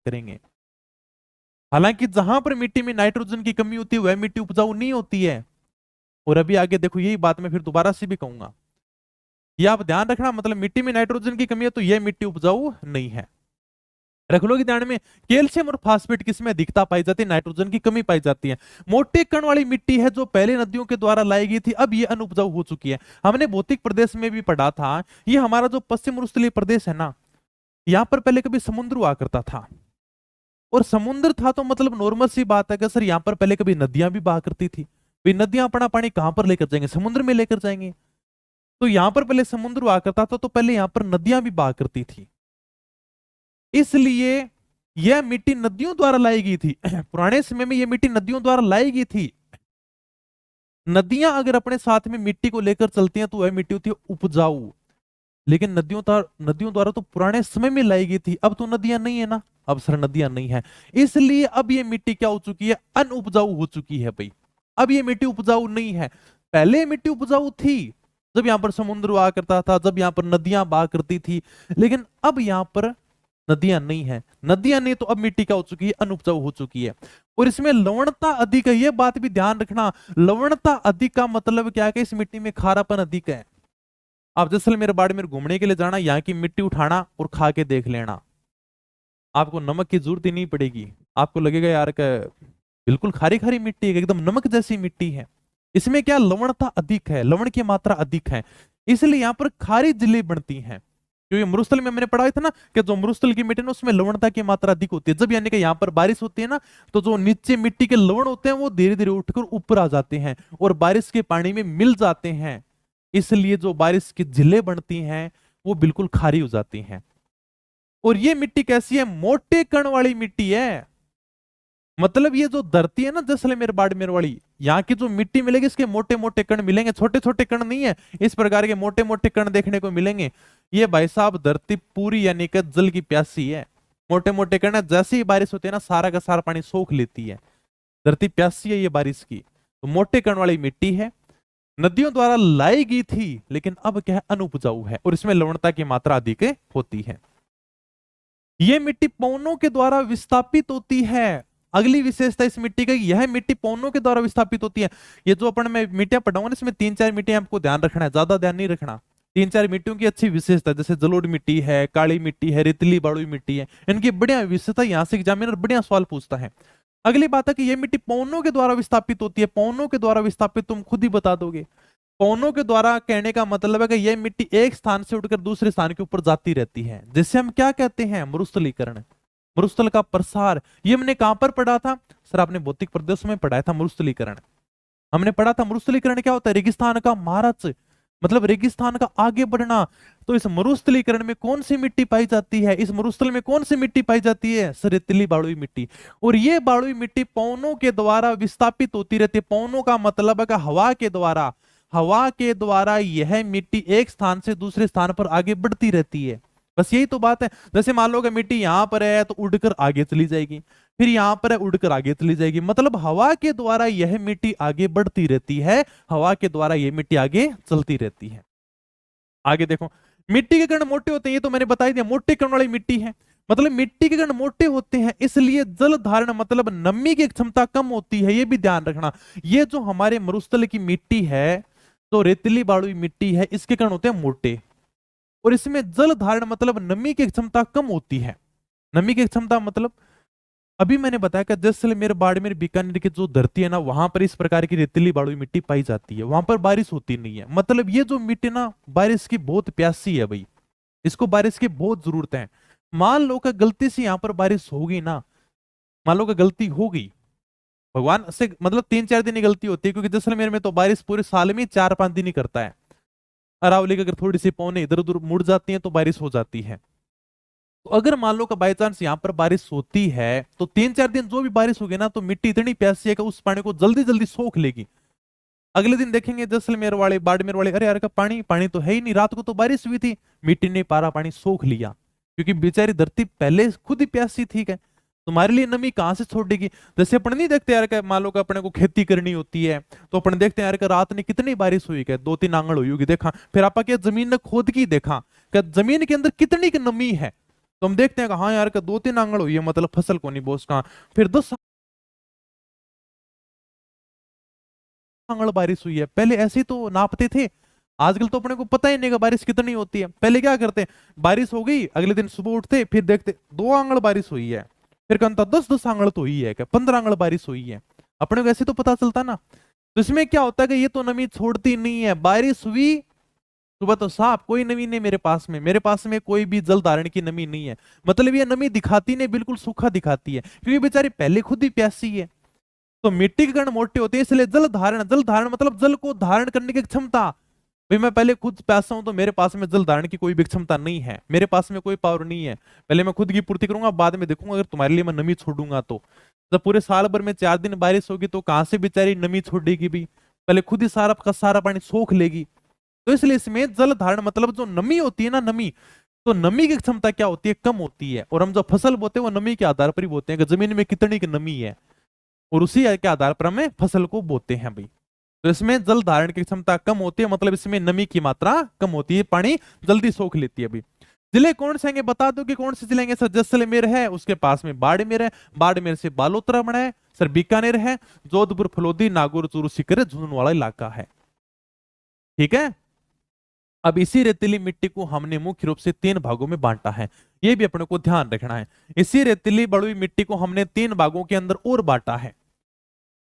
करेंगे। हालांकि जहां पर मिट्टी में नाइट्रोजन की कमी होती है वह मिट्टी उपजाऊ नहीं होती है। और अभी आगे देखो यही बात मैं फिर दोबारा से भी कहूंगा, ये आप ध्यान रखना, मतलब मिट्टी में नाइट्रोजन की कमी है तो यह मिट्टी उपजाऊ नहीं है। रख लो कि ध्यान में, कैल्शियम और फास्फेट किसमें अधिकता पाई जाती है? नाइट्रोजन की कमी पाई जाती है। मोटे कण वाली मिट्टी है जो पहले नदियों के द्वारा लाई गई थी, अब ये अनुपजाऊ हो चुकी है। हमने भौतिक प्रदेश में भी पढ़ा था, ये हमारा जो पश्चिम मरुस्थलीय प्रदेश है ना, यहां पर पहले कभी समुद्र हुआ करता था, और समुद्र था तो मतलब नॉर्मल सी बात है कि सर यहाँ पर पहले कभी नदियां भी बहा करती थी। भाई नदियां अपना पानी कहां पर लेकर जाएंगे? समुद्र में लेकर जाएंगे। तो यहां पर पहले समुद्र हुआ करता था तो पहले यहां पर नदियां भी बहा करती थी, इसलिए यह मिट्टी नदियों द्वारा लाई गई थी। पुराने समय में यह मिट्टी नदियों द्वारा लाई गई थी। नदियां अगर अपने साथ में मिट्टी को लेकर चलती हैं तो वह मिट्टी होती है उपजाऊ। लेकिन नदियों द्वारा तो पुराने समय में लाई गई थी, अब तो नदियां नहीं है ना, अब सर नदियां नहीं है, इसलिए अब ये मिट्टी क्या हो चुकी है? अनउपजाऊ हो चुकी है भाई। अब ये मिट्टी उपजाऊ नहीं है। पहले मिट्टी उपजाऊ थी जब यहां पर समुद्र हुआ करता था, जब यहां पर नदियां बहा करती थी, लेकिन अब यहां पर नदियां नहीं है। नदियां नहीं तो अब मिट्टी क्या हो चुकी है? अनउपजाऊ हो चुकी है। और इसमें लवणता अधिक है, यह बात भी ध्यान रखना। लवणता अधिक का मतलब क्या है कि इस मिट्टी में खारापन अधिक है। आप जैसलमेर बाड़मेर घूमने के लिए जाना, यहाँ की मिट्टी उठाना और खा के देख लेना, आपको नमक की जरूरत ही नहीं पड़ेगी। आपको लगेगा यार कि बिल्कुल खारी खारी मिट्टी है, एकदम नमक जैसी मिट्टी है। इसमें क्या लवणता अधिक है, लवण की मात्रा अधिक है, इसलिए यहाँ पर खारी झिल्ली बनती है। क्योंकि मरुस्थल में मैंने पढ़ा था ना कि जो मरुस्थल की मिट्टी ना उसमें लवणता की मात्रा अधिक होती है। जब यानी कि यहाँ पर बारिश होती है ना, तो जो नीचे मिट्टी के लवण होते हैं वो धीरे धीरे उठकर ऊपर आ जाते हैं और बारिश के पानी में मिल जाते हैं, इसलिए जो बारिश की झिल्लें बनती हैं वो बिल्कुल खारी हो जाती हैं। और ये मिट्टी कैसी है? मोटे कण वाली मिट्टी है। मतलब ये जो धरती है ना जैसलमेर बाड़मेर वाली, यहाँ की जो मिट्टी मिलेगी इसके मोटे मोटे कण मिलेंगे, छोटे छोटे कण नहीं है, इस प्रकार के मोटे मोटे कण देखने को मिलेंगे। ये भाई साहब धरती पूरी यानी कि जल की प्यासी है। मोटे मोटे कण है, जैसे ही बारिश होती है ना सारा का सारा पानी सोख लेती है। धरती प्यासी है ये बारिश की, तो मोटे कण वाली मिट्टी है, नदियों द्वारा लाई गई थी, लेकिन अब क्या है अनुपजाऊ है और इसमें लवणता की मात्रा अधिक होती है। ये मिट्टी पवनों के द्वारा विस्थापित होती है। अगली विशेषता इस मिट्टी का, यह मिट्टी पवनों के द्वारा विस्थापित होती है। ये जो अपन मैं मिट्टियां पढ़ाऊंगा इसमें 3-4 मिट्टियां आपको ध्यान रखना है, ज्यादा ध्यान नहीं रखना। 3-4 मिट्टियों की अच्छी विशेषता, जैसे जलोढ़ मिट्टी है, काली मिट्टी है, रेतीली बालुई मिट्टी है, इनकी बढ़िया विशेषता, यहाँ से एग्जामिनर बढ़िया सवाल पूछता है। अगली बात है कि यह मिट्टी पवनों के द्वारा विस्थापित होती है। पवनों के द्वारा विस्थापित तुम खुद ही बता दोगे। पवनों के द्वारा कहने का मतलब है कि यह मिट्टी एक स्थान से उठकर दूसरे स्थान के ऊपर जाती रहती है, जिसे हम क्या कहते हैं, मरुस्थलीकरण, मरुस्थल का प्रसार। ये हमने कहां पर पढ़ा था सर? आपने भौतिक प्रदेशों में पढ़ाया था मरुस्थलीकरण। हमने पढ़ा था मरुस्थलीकरण क्या होता है, रेगिस्तान का महाराज, मतलब रेगिस्तान का आगे बढ़ना। तो इस मरुस्थलीकरण में कौन सी मिट्टी पाई जाती है, इस मरुस्थल में कौन सी मिट्टी पाई जाती है, सर रेतीली बालुई मिट्टी। और ये बालुई मिट्टी पवनों के द्वारा विस्थापित होती रहती है। पवनों का मतलब है कि हवा के द्वारा, हवा के द्वारा यह मिट्टी एक स्थान से दूसरे स्थान पर आगे बढ़ती रहती है। बस यही तो बात है। जैसे मान लो कि मिट्टी यहां पर है तो उड़कर आगे चली जाएगी, फिर यहां पर है उड़कर आगे चली जाएगी, मतलब हवा के द्वारा यह मिट्टी आगे बढ़ती रहती है, हवा के द्वारा यह मिट्टी आगे चलती रहती है। आगे देखो, मिट्टी के कण मोटे होते हैं, ये तो मैंने बता ही दिया, मोटे कण वाली मिट्टी है। मतलब मिट्टी के कण मोटे होते हैं, इसलिए जल धारण मतलब नमी की क्षमता कम होती है, ये भी ध्यान रखना। ये जो हमारे मरुस्थल की मिट्टी है, तो रेतीली बालुई मिट्टी है, इसके कण होते हैं मोटे, और इसमें जल धारण मतलब नमी की क्षमता कम होती है। नमी की क्षमता मतलब अभी मैंने बताया कि जैसलमेर बाड़मेर बीकानेर की जो धरती है ना, वहां पर इस प्रकार की रेतीली बालुई मिट्टी पाई जाती है, वहां पर बारिश होती नहीं है। मतलब ये जो मिट्टी ना बारिश की बहुत प्यासी है भाई, इसको बारिश की बहुत जरूरत है। मान लो कि गलती से यहां पर बारिश होगी ना, मान लो कि गलती हो गई, भगवान से मतलब 3-4 दिन ही गलती होती है, क्योंकि जैसलमेर में तो बारिश पूरे साल में 4-5 दिन ही करता है। अरावली की अगर थोड़ी सी पौने इधर उधर मुड़ जाती है तो बारिश हो जाती है। तो अगर मान लो कि बाई चांस यहां पर बारिश होती है, तो 3-4 दिन जो भी बारिश होगी ना, तो मिट्टी इतनी प्यासी है कि उस पानी को जल्दी जल्दी सोख लेगी। अगले दिन देखेंगे जैसलमेर वाले बाड़मेर वाले, अरे यार का पानी पानी तो है ही नहीं, रात को तो बारिश हुई थी, मिट्टी ने पारा पानी सोख लिया, क्योंकि बेचारी धरती पहले खुद ही प्यासी थी। है तुम्हारे लिए नमी कहां से छोड़ेगी? जैसे अपन नहीं देखते यार का, मान लो कि अपने को खेती करनी होती है, तो अपन देखते हैं यार का रात ने कितनी बारिश हुई, क्या 2-3 आंगल हुई होगी, देखा, फिर आप क्या जमीन ने खोद की देखा कि जमीन के अंदर कितनी की नमी है, तो हम देखते हैं कि हाँ यार का 2-3 आंगल हुई है, मतलब फसल को नहीं बोस कहा, फिर 10 आंगल बारिश हुई है। पहले ऐसे ही तो नापते थे, आजकल तो अपने को पता ही नहीं कि बारिश कितनी होती है। पहले क्या करते, बारिश हो गई, अगले दिन सुबह उठते, फिर देखते 2 आंगल बारिश हुई है, फिर कहता 10-10 आंगल तो हुई है, क्या 15 आंगल बारिश हुई है, अपने को ऐसे तो पता चलता ना। तो इसमें क्या होता है कि ये तो नमी छोड़ती नहीं है, बारिश हुई सुबह तो साफ, कोई नमी नहीं मेरे पास में, मेरे पास में कोई भी जल धारण की नमी नहीं है, मतलब ये नमी दिखाती नहीं, बिल्कुल सूखा दिखाती है, क्योंकि बेचारी पहले खुद ही प्यासी है। तो मिट्टी के कण मोटे होते हैं, इसलिए जल धारण मतलब जल को धारण करने की क्षमता। भाई मैं पहले खुद प्यासा हूं, तो मेरे पास में जल धारण की कोई भी क्षमता नहीं है, मेरे पास में कोई पावर नहीं है, पहले मैं खुद की पूर्ति करूंगा, बाद में देखूंगा अगर तुम्हारे लिए मैं नमी छोड़ूंगा तो। जब पूरे साल भर में 4 दिन बारिश होगी, तो कहां से बेचारी नमी छोड़ेगी भी, पहले खुद ही सारा का सारा पानी सोख लेगी। तो इसलिए इसमें जल धारण मतलब जो नमी होती है ना, नमी, तो नमी की क्षमता क्या होती है, कम होती है। और हम जो फसल बोते हैं वो नमी के आधार पर ही बोते हैं कि जमीन में कितनी की नमी है, और उसी के आधार पर हमें फसल को बोते हैं भाई। तो इसमें जल धारण की क्षमता कम होती है, मतलब इसमें नमी की मात्रा कम होती है, पानी जल्दी सोख लेती है भाई। जिले कौन से हैं बता दो कि कौन से जिले हैं सर? जैसलमेर है, उसके पास में बाड़मेर है, बाड़मेर से बालोतरा बना है सर, बीकानेर है, जोधपुर, फलोदी, नागौर, चूरू, सीकर, झुंझुनू वाला इलाका है। ठीक है, अब इसी रेतीली मिट्टी को हमने मुख्य रूप से 3 भागों में बांटा है, ये भी अपने को ध्यान रखना है। इसी रेतीली बलुई मिट्टी को हमने 3 भागों के अंदर और बांटा है।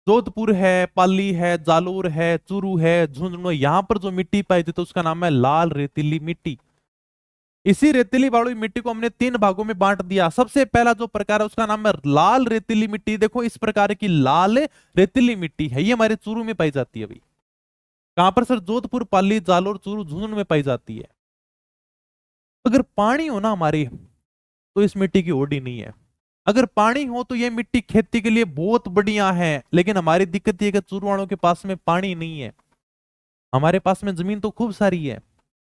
जोधपुर है, पाली है, जालोर है, चूरू है, झुंझुनू, यहां पर जो मिट्टी पाई थी तो उसका नाम है लाल रेतीली मिट्टी। इसी रेतीली बालुई मिट्टी को हमने 3 भागों में बांट दिया। सबसे पहला जो प्रकार है उसका नाम है लाल रेतीली मिट्टी। देखो इस प्रकार की लाल रेतीली मिट्टी है, ये हमारे चूरू में पाई जाती है भाई। कहां पर सर? जोधपुर, पाली, जालोर, चूरू, झुंझुनू में पाई जाती है। अगर पानी हो ना हमारे, तो इस मिट्टी की ओडी नहीं है। अगर पानी हो तो ये मिट्टी खेती के लिए बहुत बढ़िया है, लेकिन हमारी दिक्कत ये है कि चूरवाणों के पास में पानी नहीं है। हमारे पास में जमीन तो खूब सारी है,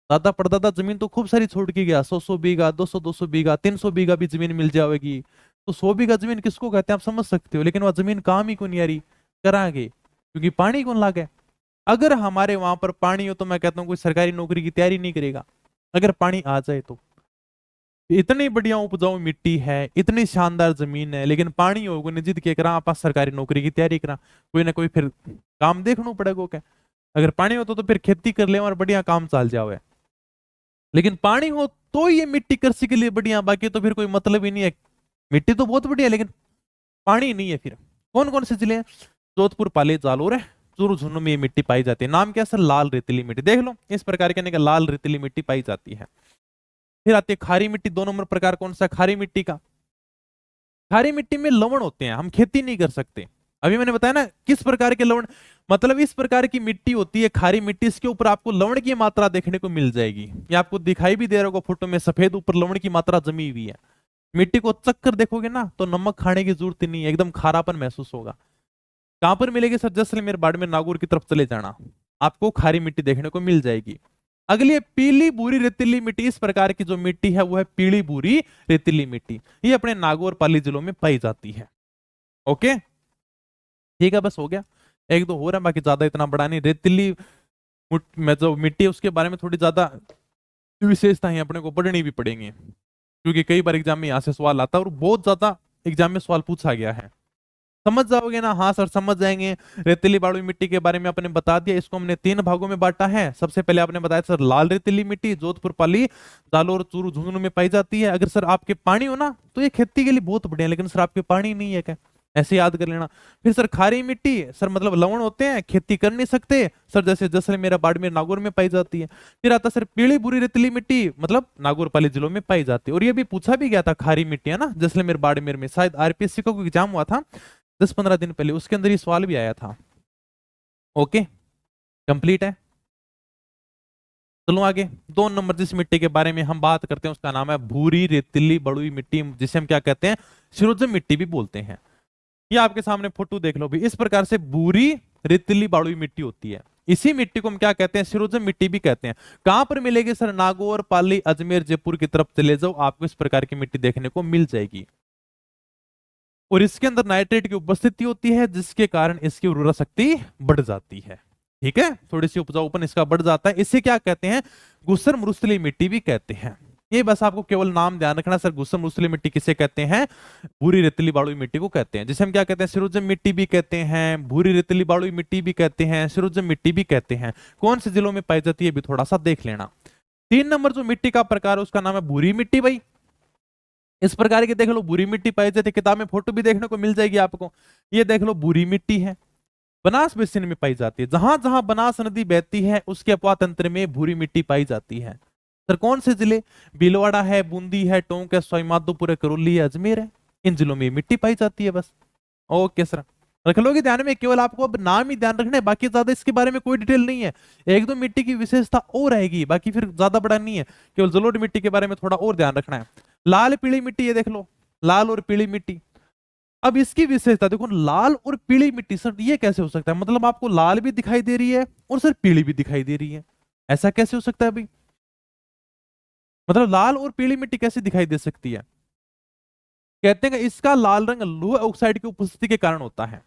दादा परदादा जमीन तो खूब सारी छोड़ के गया, 100 100 बीघा, 200 200 बीघा, 300 बीघा भी जमीन मिल जाएगी। तो 100 बीघा जमीन किसको कहते हैं आप समझ सकते हो, लेकिन वह जमीन काम ही क्यों नहीं आ रही, करांगे क्योंकि पानी कौन लागे। अगर हमारे वहां पर पानी हो तो मैं कहता हूँ कोई सरकारी नौकरी की तैयारी नहीं करेगा, अगर पानी आ जाए तो। इतनी बढ़िया उपजाऊ मिट्टी है, इतनी शानदार जमीन है, लेकिन पानी होगा नहीं, जिद के करा आप सरकारी नौकरी की तैयारी करा, कोई ना कोई फिर काम देखना पड़ेगा क्या। अगर पानी हो तो फिर खेती कर ले और बढ़िया काम चल जाओ, लेकिन पानी हो तो ये मिट्टी कृषि के लिए बढ़िया, बाकी तो फिर कोई मतलब ही नहीं है। मिट्टी तो बहुत बढ़िया है लेकिन पानी नहीं है। फिर कौन कौन से जिले हैं, जोधपुर, पाली, जालोर है, चूरू, झुंझुनू में ये मिट्टी पाई जाती है। नाम क्या है सर, लाल रेतीली मिट्टी। देख लो इस प्रकार के लाल रेतीली मिट्टी पाई जाती है। फिर आती है खारी मिट्टी। 2 नंबर प्रकार कौन सा, खारी मिट्टी का। खारी मिट्टी में लवण होते हैं, हम खेती नहीं कर सकते। अभी मैंने बताया ना किस प्रकार के लवण, मतलब इस प्रकार की मिट्टी होती है खारी मिट्टी, इसके ऊपर आपको लवण की मात्रा देखने को मिल जाएगी। ये आपको दिखाई भी दे रहा होगा फोटो में, सफेद ऊपर लवण की मात्रा जमी हुई है। मिट्टी को चक्कर देखोगे ना तो नमक खाने की जरूरत ही नहीं है, एकदम खारापन महसूस होगा। कहां पर मिलेगी सर, जैसलमेर, बाड़मेर, नागौर की तरफ चले जाना, आपको खारी मिट्टी देखने को मिल जाएगी। अगली है पीली भूरी रेतीली मिट्टी। इस प्रकार की जो मिट्टी है वो है पीली भूरी रेतीली मिट्टी, ये अपने नागौर पाली जिलों में पाई जाती है। ओके ठीक है, बस हो गया। एक दो हो रहा है, बाकी ज्यादा इतना बड़ा नहीं। रेतीली में जो मिट्टी है उसके बारे में थोड़ी ज्यादा विशेषताएं अपने को पढ़नी भी पड़ेंगी, क्योंकि कई बार एग्जाम में यहाँ से सवाल आता है और बहुत ज्यादा एग्जाम में सवाल पूछा गया है। समझ जाओगे ना, हाँ सर समझ जाएंगे। रेतीली बालुई मिट्टी के बारे में आपने बता दिया, इसको हमने 3 भागों में बांटा है। सबसे पहले आपने बताया सर लाल रेतीली मिट्टी जोधपुर, पाली, जालोर, चूरू, झुंझुनू में पाई जाती है। अगर सर आपके पानी हो ना तो ये खेती के लिए बहुत बढ़िया है, लेकिन सर आपके पानी नहीं है क्या, ऐसे याद कर लेना। फिर सर खारी मिट्टी, सर मतलब लवण होते हैं, खेती कर नहीं सकते सर, जैसे जैसलमेर, बाड़मेर, नागौर में पाई जाती है। फिर आता सर पीली बुरी रेतीली मिट्टी, मतलब नागौर, पाली जिलों में पाई जाती है। और ये भी पूछा भी गया था, खारी मिट्टी है ना जैसलमेर, बाड़मेर में, शायद आरपीएससी का कोई एग्जाम हुआ था 10 15 दिन पहले, उसके अंदर ये सवाल भी आया था। ओके कंप्लीट है। चलो आगे। 2 नंबर जिस मिट्टी के बारे में हम बात करते हैं उसका नाम है भूरी रेतीली बलुई मिट्टी, जिसे हम क्या कहते हैं, सिरोजम मिट्टी भी बोलते हैं। ये आपके सामने फोटो देख लो भी, इस प्रकार से भूरी रेतीली बलुई मिट्टी होती है। इसी मिट्टी को हम क्या कहते हैं, सिरोजम मिट्टी भी कहते हैं। कहां पर मिलेगी सर, नागौर, पाली, अजमेर, जयपुर की तरफ चले जाओ, आपको इस प्रकार की मिट्टी देखने को मिल जाएगी। और इसके अंदर नाइट्रेट की उपस्थिति होती है, जिसके कारण इसकी उर्वरा शक्ति बढ़ जाती है। ठीक है, थोड़ी सी उपजाऊपन इसका बढ़ जाता है। इसे क्या कहते हैं, गुस्सर मरुस्थलीय मिट्टी भी कहते हैं। ये बस आपको केवल नाम ध्यान रखना सर, गुस्सर मरुस्थलीय मिट्टी किसे कहते हैं, भूरी रेतीली बालुई मिट्टी को कहते हैं, जिसे हम क्या कहते हैं, सिरोजम मिट्टी भी कहते हैं, भूरी रेतीली बालुई मिट्टी भी कहते हैं, सिरोजम मिट्टी भी कहते हैं। कौन से जिलों में पाई जाती है भी थोड़ा सा देख लेना। 3 नंबर जो मिट्टी का प्रकार है उसका नाम है भूरी मिट्टी भाई। इस प्रकार की देख लो भूरी मिट्टी पाई जाती है, किताब में फोटो भी देखने को मिल जाएगी आपको। ये देख लो भूरी मिट्टी है, बनास बेसिन में पाई जाती है। जहां जहां बनास नदी बहती है उसके अपवा तंत्र में भूरी मिट्टी पाई जाती है। सर कौन से जिले, भीलवाड़ा है, बूंदी है, टोंक है, सवाईमाधोपुर है, करौली है, अजमेर है, इन जिलों में मिट्टी पाई जाती है बस। ओके सर, रख लोगे ध्यान में, केवल आपको अब नाम ही ध्यान रखना है, बाकी ज्यादा इसके बारे में कोई डिटेल नहीं है। एक दो मिट्टी की विशेषता और रहेगी, बाकी फिर ज्यादा बड़ा नहीं है, केवल जलोढ़ मिट्टी के बारे में थोड़ा और ध्यान रखना है। लाल पीली मिट्टी, ये देख लो, लाल और पीली मिट्टी। अब इसकी विशेषता देखो, लाल और पीली मिट्टी, सर ये कैसे हो सकता है, मतलब आपको लाल भी दिखाई दे रही है और सर पीली भी दिखाई दे रही है, ऐसा कैसे हो सकता है भाई, मतलब लाल और पीली मिट्टी कैसे दिखाई दे सकती है। कहते हैं कि इसका लाल रंग लोह ऑक्साइड की उपस्थिति के कारण होता है।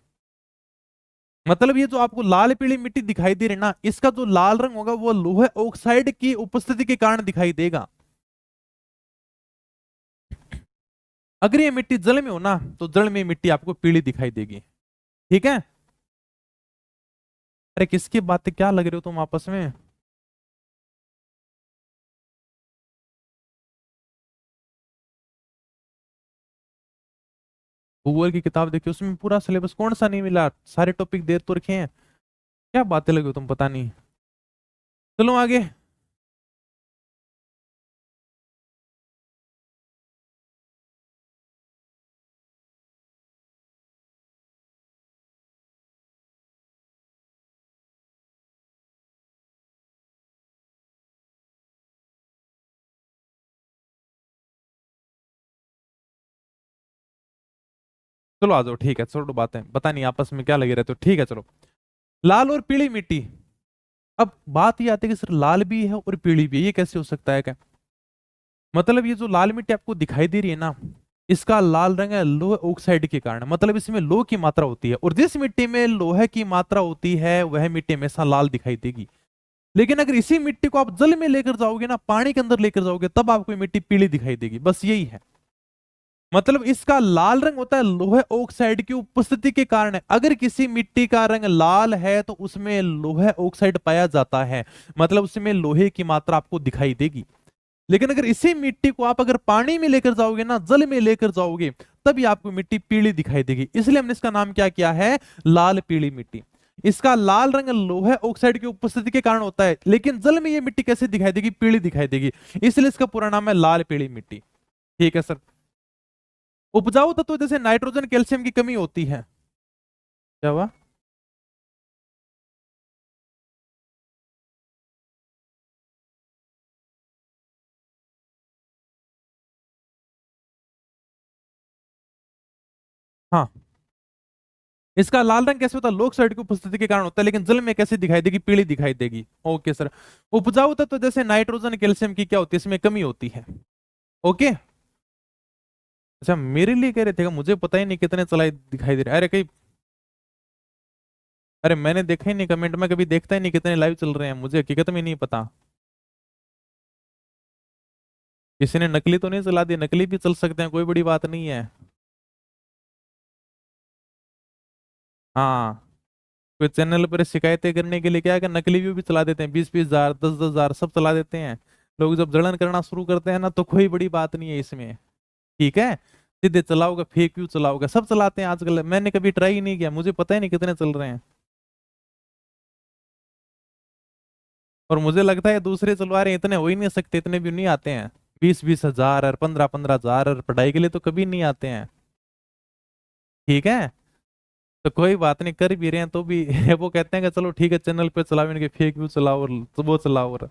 मतलब ये जो आपको लाल पीली मिट्टी दिखाई दे रही है ना, इसका जो लाल रंग होगा वो लोह ऑक्साइड की उपस्थिति के कारण दिखाई देगा। अगर ये मिट्टी जल में हो ना तो जल में मिट्टी आपको पीली दिखाई देगी। ठीक है, अरे किसकी बातें क्या लग रहे हो तुम आपस में। भूगोल की किताब देखी, उसमें पूरा सिलेबस कौन सा नहीं मिला, सारे टॉपिक दे तो रखे हैं, क्या बातें लगे हो तुम, पता नहीं। चलो आगे। चलो आ जाओ, ठीक है, छोड़ो बातें, पता नहीं आपस में क्या लगे रहते हो, ठीक है चलो। लाल और पीली मिट्टी। अब बात ये आती है कि सर लाल भी है और पीली भी है, ये कैसे हो सकता है क्या? मतलब ये जो लाल मिट्टी आपको दिखाई दे रही है ना, इसका लाल रंग है लोह ऑक्साइड के कारण, मतलब इसमें लोह की मात्रा होती है, और जिस मिट्टी में लोहे की मात्रा होती है वह मिट्टी हमेशा लाल दिखाई देगी। लेकिन अगर इसी मिट्टी को आप जल में लेकर जाओगे ना, पानी के अंदर लेकर जाओगे, तब आपको ये मिट्टी पीली दिखाई देगी, बस यही है। मतलब इसका लाल रंग होता है लोहे ऑक्साइड की उपस्थिति के कारण है। अगर किसी मिट्टी का रंग लाल है तो उसमें लोहे ऑक्साइड पाया जाता है, मतलब उसमें लोहे की मात्रा आपको दिखाई देगी। लेकिन अगर इसी मिट्टी को आप अगर पानी में लेकर जाओगे ना, जल में लेकर जाओगे, तभी आपको मिट्टी पीली दिखाई देगी। इसलिए हमने इसका नाम क्या किया है, लाल पीली मिट्टी। इसका लाल रंग लोहे ऑक्साइड की उपस्थिति के कारण होता है, लेकिन जल में ये मिट्टी कैसे दिखाई देगी, पीली दिखाई देगी, इसलिए इसका पूरा नाम है लाल पीली मिट्टी। ठीक है सर। उपजाऊ तत्व जैसे नाइट्रोजन कैल्शियम की कमी होती है, क्या हुआ? हाँ, इसका लाल रंग कैसे होता है, लोक साइड की उपस्थिति के कारण होता है, लेकिन जल में कैसे दिखाई देगी, पीली दिखाई देगी। Okay sir. उपजाऊ तत्व जैसे नाइट्रोजन कैल्शियम की क्या होती है, इसमें कमी होती है। ओके। अच्छा, मेरे लिए कह रहे थे, मुझे पता ही नहीं कितने चलाए दिखाई दे रहे, अरे कहीं, अरे मैंने देखा ही नहीं कमेंट में, कभी देखता ही नहीं कितने लाइव चल रहे हैं, मुझे हकीकत में नहीं पता। किसी ने नकली तो नहीं चला दिया, नकली भी चल सकते हैं, कोई बड़ी बात नहीं है। हाँ, कोई चैनल पर शिकायतें करने के लिए क्या है कि नकली व्यू भी चला देते हैं, 20-20 हजार, 10-10 हजार सब चला देते हैं। लोग जब जलन करना शुरू करते हैं ना, तो कोई बड़ी बात नहीं है इसमें। ठीक है, सीधे चलाओगे, फेक व्यू चलाओगे, सब चलाते हैं आजकल, मैंने कभी ट्राई ही नहीं किया, मुझे पता ही नहीं कितने चल रहे हैं। और मुझे लगता है दूसरे चलवा रहे हैं, इतने हो ही नहीं सकते, इतने भी नहीं आते हैं। 20-20 हजार और 15-15 हजार और पढ़ाई के लिए तो कभी नहीं आते हैं। ठीक है, तो कोई बात नहीं, कर भी रहे हैं तो भी वो कहते हैं कि चलो ठीक है, चैनल पे चलाओ, इनके फेक व्यू चलाओ और तो वो चलाओ, और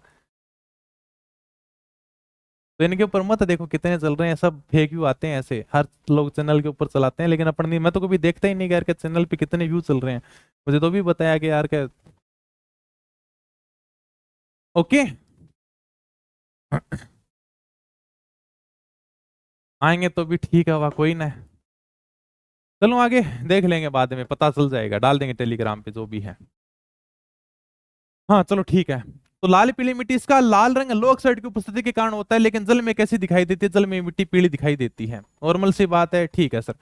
तो इनके ऊपर मत देखो कितने चल रहे हैं, सब फेक व्यू आते हैं ऐसे, हर लोग चैनल के ऊपर चलाते हैं, लेकिन अपन नहीं, मैं तो कभी देखता ही नहीं कि यार के चैनल पे कितने व्यू चल रहे हैं। मुझे तो भी बताया कि यार क्या। ओके। आएंगे तो भी ठीक है, वाह कोई ना। चलो आगे देख लेंगे, बाद में पता चल जाएगा, डाल देंगे टेलीग्राम पे जो भी है। हाँ चलो ठीक है। तो लाल पीली मिट्टी, इसका लाल रंग लो ऑक्साइड की उपस्थिति के कारण होता है, लेकिन जल में कैसी दिखाई देती है, जल में मिट्टी पीली दिखाई देती है, नॉर्मल सी बात है। ठीक है सर,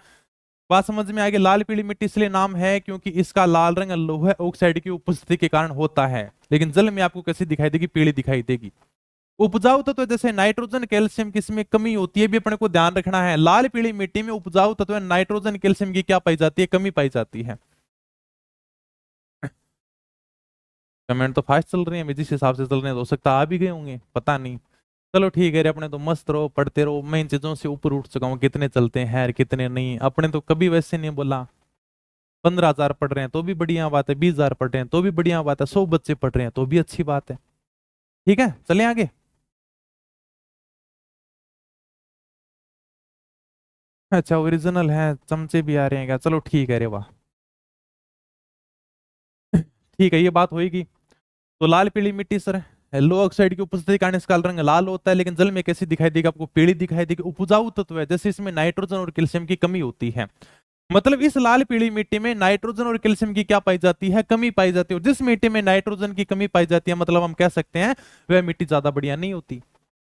बात समझ में आ गई। लाल पीली मिट्टी इसलिए नाम है क्योंकि इसका लाल रंग लोहे ऑक्साइड की उपस्थिति के कारण होता है, लेकिन जल में आपको कैसी दिखाई देगी, पीली दिखाई देगी। उपजाऊ तत्व जैसे नाइट्रोजन कैल्शियम की इसमें कमी होती है, भी अपने को ध्यान रखना है। लाल पीली मिट्टी में उपजाऊ तत्व नाइट्रोजन कैल्शियम की क्या पाई जाती है, कमी पाई जाती है। कमेंट तो फास्ट चल रही है, जिस हिसाब से चल रहे हैं तो हो सकता आ भी गए होंगे, पता नहीं। चलो ठीक है रे, अपने तो मस्त रहो, पढ़ते रहो, मैं इन चीजों से ऊपर उठ चुका हूँ, कितने चलते हैं और कितने नहीं, अपने तो कभी वैसे नहीं बोला। 15 हजार पढ़ रहे हैं तो भी बढ़िया बात है, 20 हजार पढ़ रहे हैं तो भी बढ़िया बात है, 100 बच्चे पढ़ रहे हैं तो भी अच्छी बात है। ठीक है, चले आगे। अच्छा, ओरिजिनल है, चमचे भी आ रहे हैं क्या, चलो ठीक है रे, वाह। ठीक है, ये बात होगी। तो लाल पीली मिट्टी सर, लो ऑक्साइड की उपस्थिति के कारण इसका रंग लाल होता है, लेकिन जल में कैसी दिखाई देगी, आपको पीली दिखाई देगी। उपजाऊ तत्व है जैसे इसमें नाइट्रोजन और कैल्शियम की कमी होती है, मतलब इस लाल पीली मिट्टी में नाइट्रोजन और कैल्शियम की क्या पाई जाती है, कमी पाई जाती है। और जिस मिट्टी में नाइट्रोजन की कमी पाई जाती है, मतलब हम कह सकते हैं वह मिट्टी ज्यादा बढ़िया नहीं होती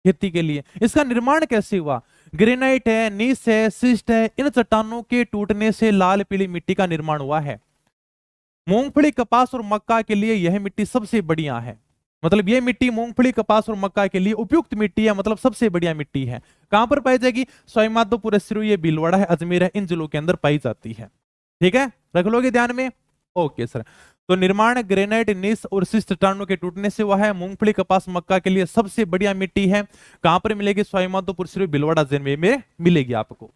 खेती के लिए। इसका निर्माण कैसे हुआ, ग्रेनाइट है, नीस है, सिस्ट है, इन चट्टानों के टूटने से लाल पीली मिट्टी का निर्माण हुआ है। मूंगफली, कपास और मक्का के लिए यह मिट्टी सबसे बढ़िया है, मतलब यह मिट्टी मूंगफली, कपास और मक्का के लिए उपयुक्त मिट्टी है, मतलब सबसे बढ़िया मिट्टी है। कहां पर पाई जाएगी, सवाईमाधोपुर, सिरोही, भीलवाड़ा है, अजमेर है, इन जिलों के अंदर पाई जाती है। ठीक है, रख लोगे ध्यान में। Okay sir. तो निर्माण ग्रेनाइट, नीस और शिस्ट चट्टानों के टूटने से हुआ है। मूंगफली, कपास, मक्का के लिए सबसे बढ़िया मिट्टी है। कहां पर मिलेगी, सवाईमाधोपुर, सिरोही, भीलवाड़ा, अजमेर में मिलेगी आपको।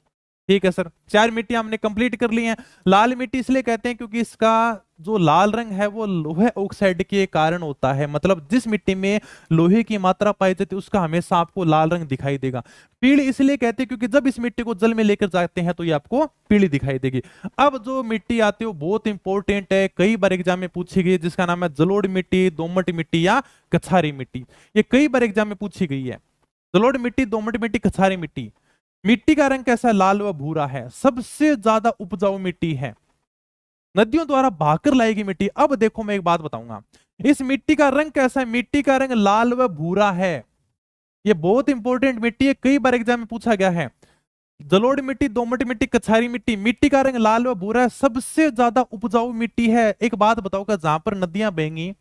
ठीक है सर, 4 मिट्टियां हमने कंप्लीट कर ली हैं। लाल मिट्टी इसलिए कहते हैं क्योंकि इसका जो लाल रंग है वो लोहे ऑक्साइड के कारण होता है, मतलब जिस मिट्टी में लोहे की मात्रा पाई जाती है उसका हमेशा आपको लाल रंग दिखाई देगा। पीली इसलिए कहते हैं क्योंकि जब इस मिट्टी को जल में लेकर जाते हैं तो ये आपको पीली दिखाई देगी। अब जो मिट्टी आती है वो बहुत इंपॉर्टेंट है, कई बार एग्जाम में पूछी गई, जिसका नाम है जलोढ़ मिट्टी, दोमट मिट्टी या कछारी मिट्टी। ये कई बार एग्जाम में पूछी गई है। जलोढ़ मिट्टी, दोमट मिट्टी, कछारी मिट्टी। मिट्टी का रंग कैसा है? लाल व भूरा है। सबसे ज्यादा उपजाऊ मिट्टी है, नदियों द्वारा बहाकर लाई गई मिट्टी। अब देखो मैं एक बात बताऊंगा, इस मिट्टी का रंग कैसा है? मिट्टी का रंग लाल व भूरा है। ये बहुत इंपॉर्टेंट मिट्टी है, कई बार एग्जाम में पूछा गया है। जलोढ़ मिट्टी, दोमट मिट्टी, कछारी मिट्टी, मिट्टी का रंग लाल व भूरा है, सबसे ज्यादा उपजाऊ मिट्टी है। एक बात बताओगा, जहां पर नदियां बहेंगी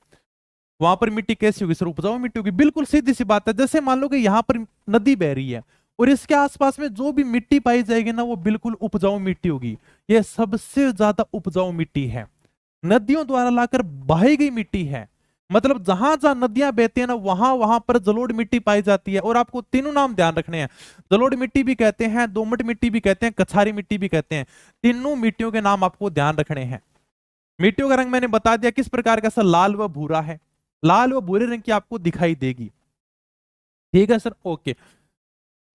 वहां पर मिट्टी कैसी होगी सर? उपजाऊ मिट्टी होगी। बिल्कुल सीधी सी बात है। जैसे मान लो कि यहां पर नदी बह रही है और इसके आसपास में जो भी मिट्टी पाई जाएगी ना वो बिल्कुल उपजाऊ मिट्टी होगी। यह सबसे ज्यादा उपजाऊ मिट्टी है, नदियों द्वारा लाकर बहाई गई मिट्टी है। मतलब जहां जहां नदियां बहती है ना वहां वहां पर जलोढ़ मिट्टी पाई जाती है। और आपको तीनों नाम ध्यान रखने हैं, जलोढ़ मिट्टी भी कहते हैं, दोमट मिट्टी भी कहते हैं, कछारी मिट्टी भी कहते हैं। तीनों मिट्टियों के नाम आपको ध्यान रखने हैं। मिट्टियों का रंग मैंने बता दिया किस प्रकार का सर? लाल व भूरा है। लाल व भूरे रंग की आपको दिखाई देगी। ठीक है सर, ओके।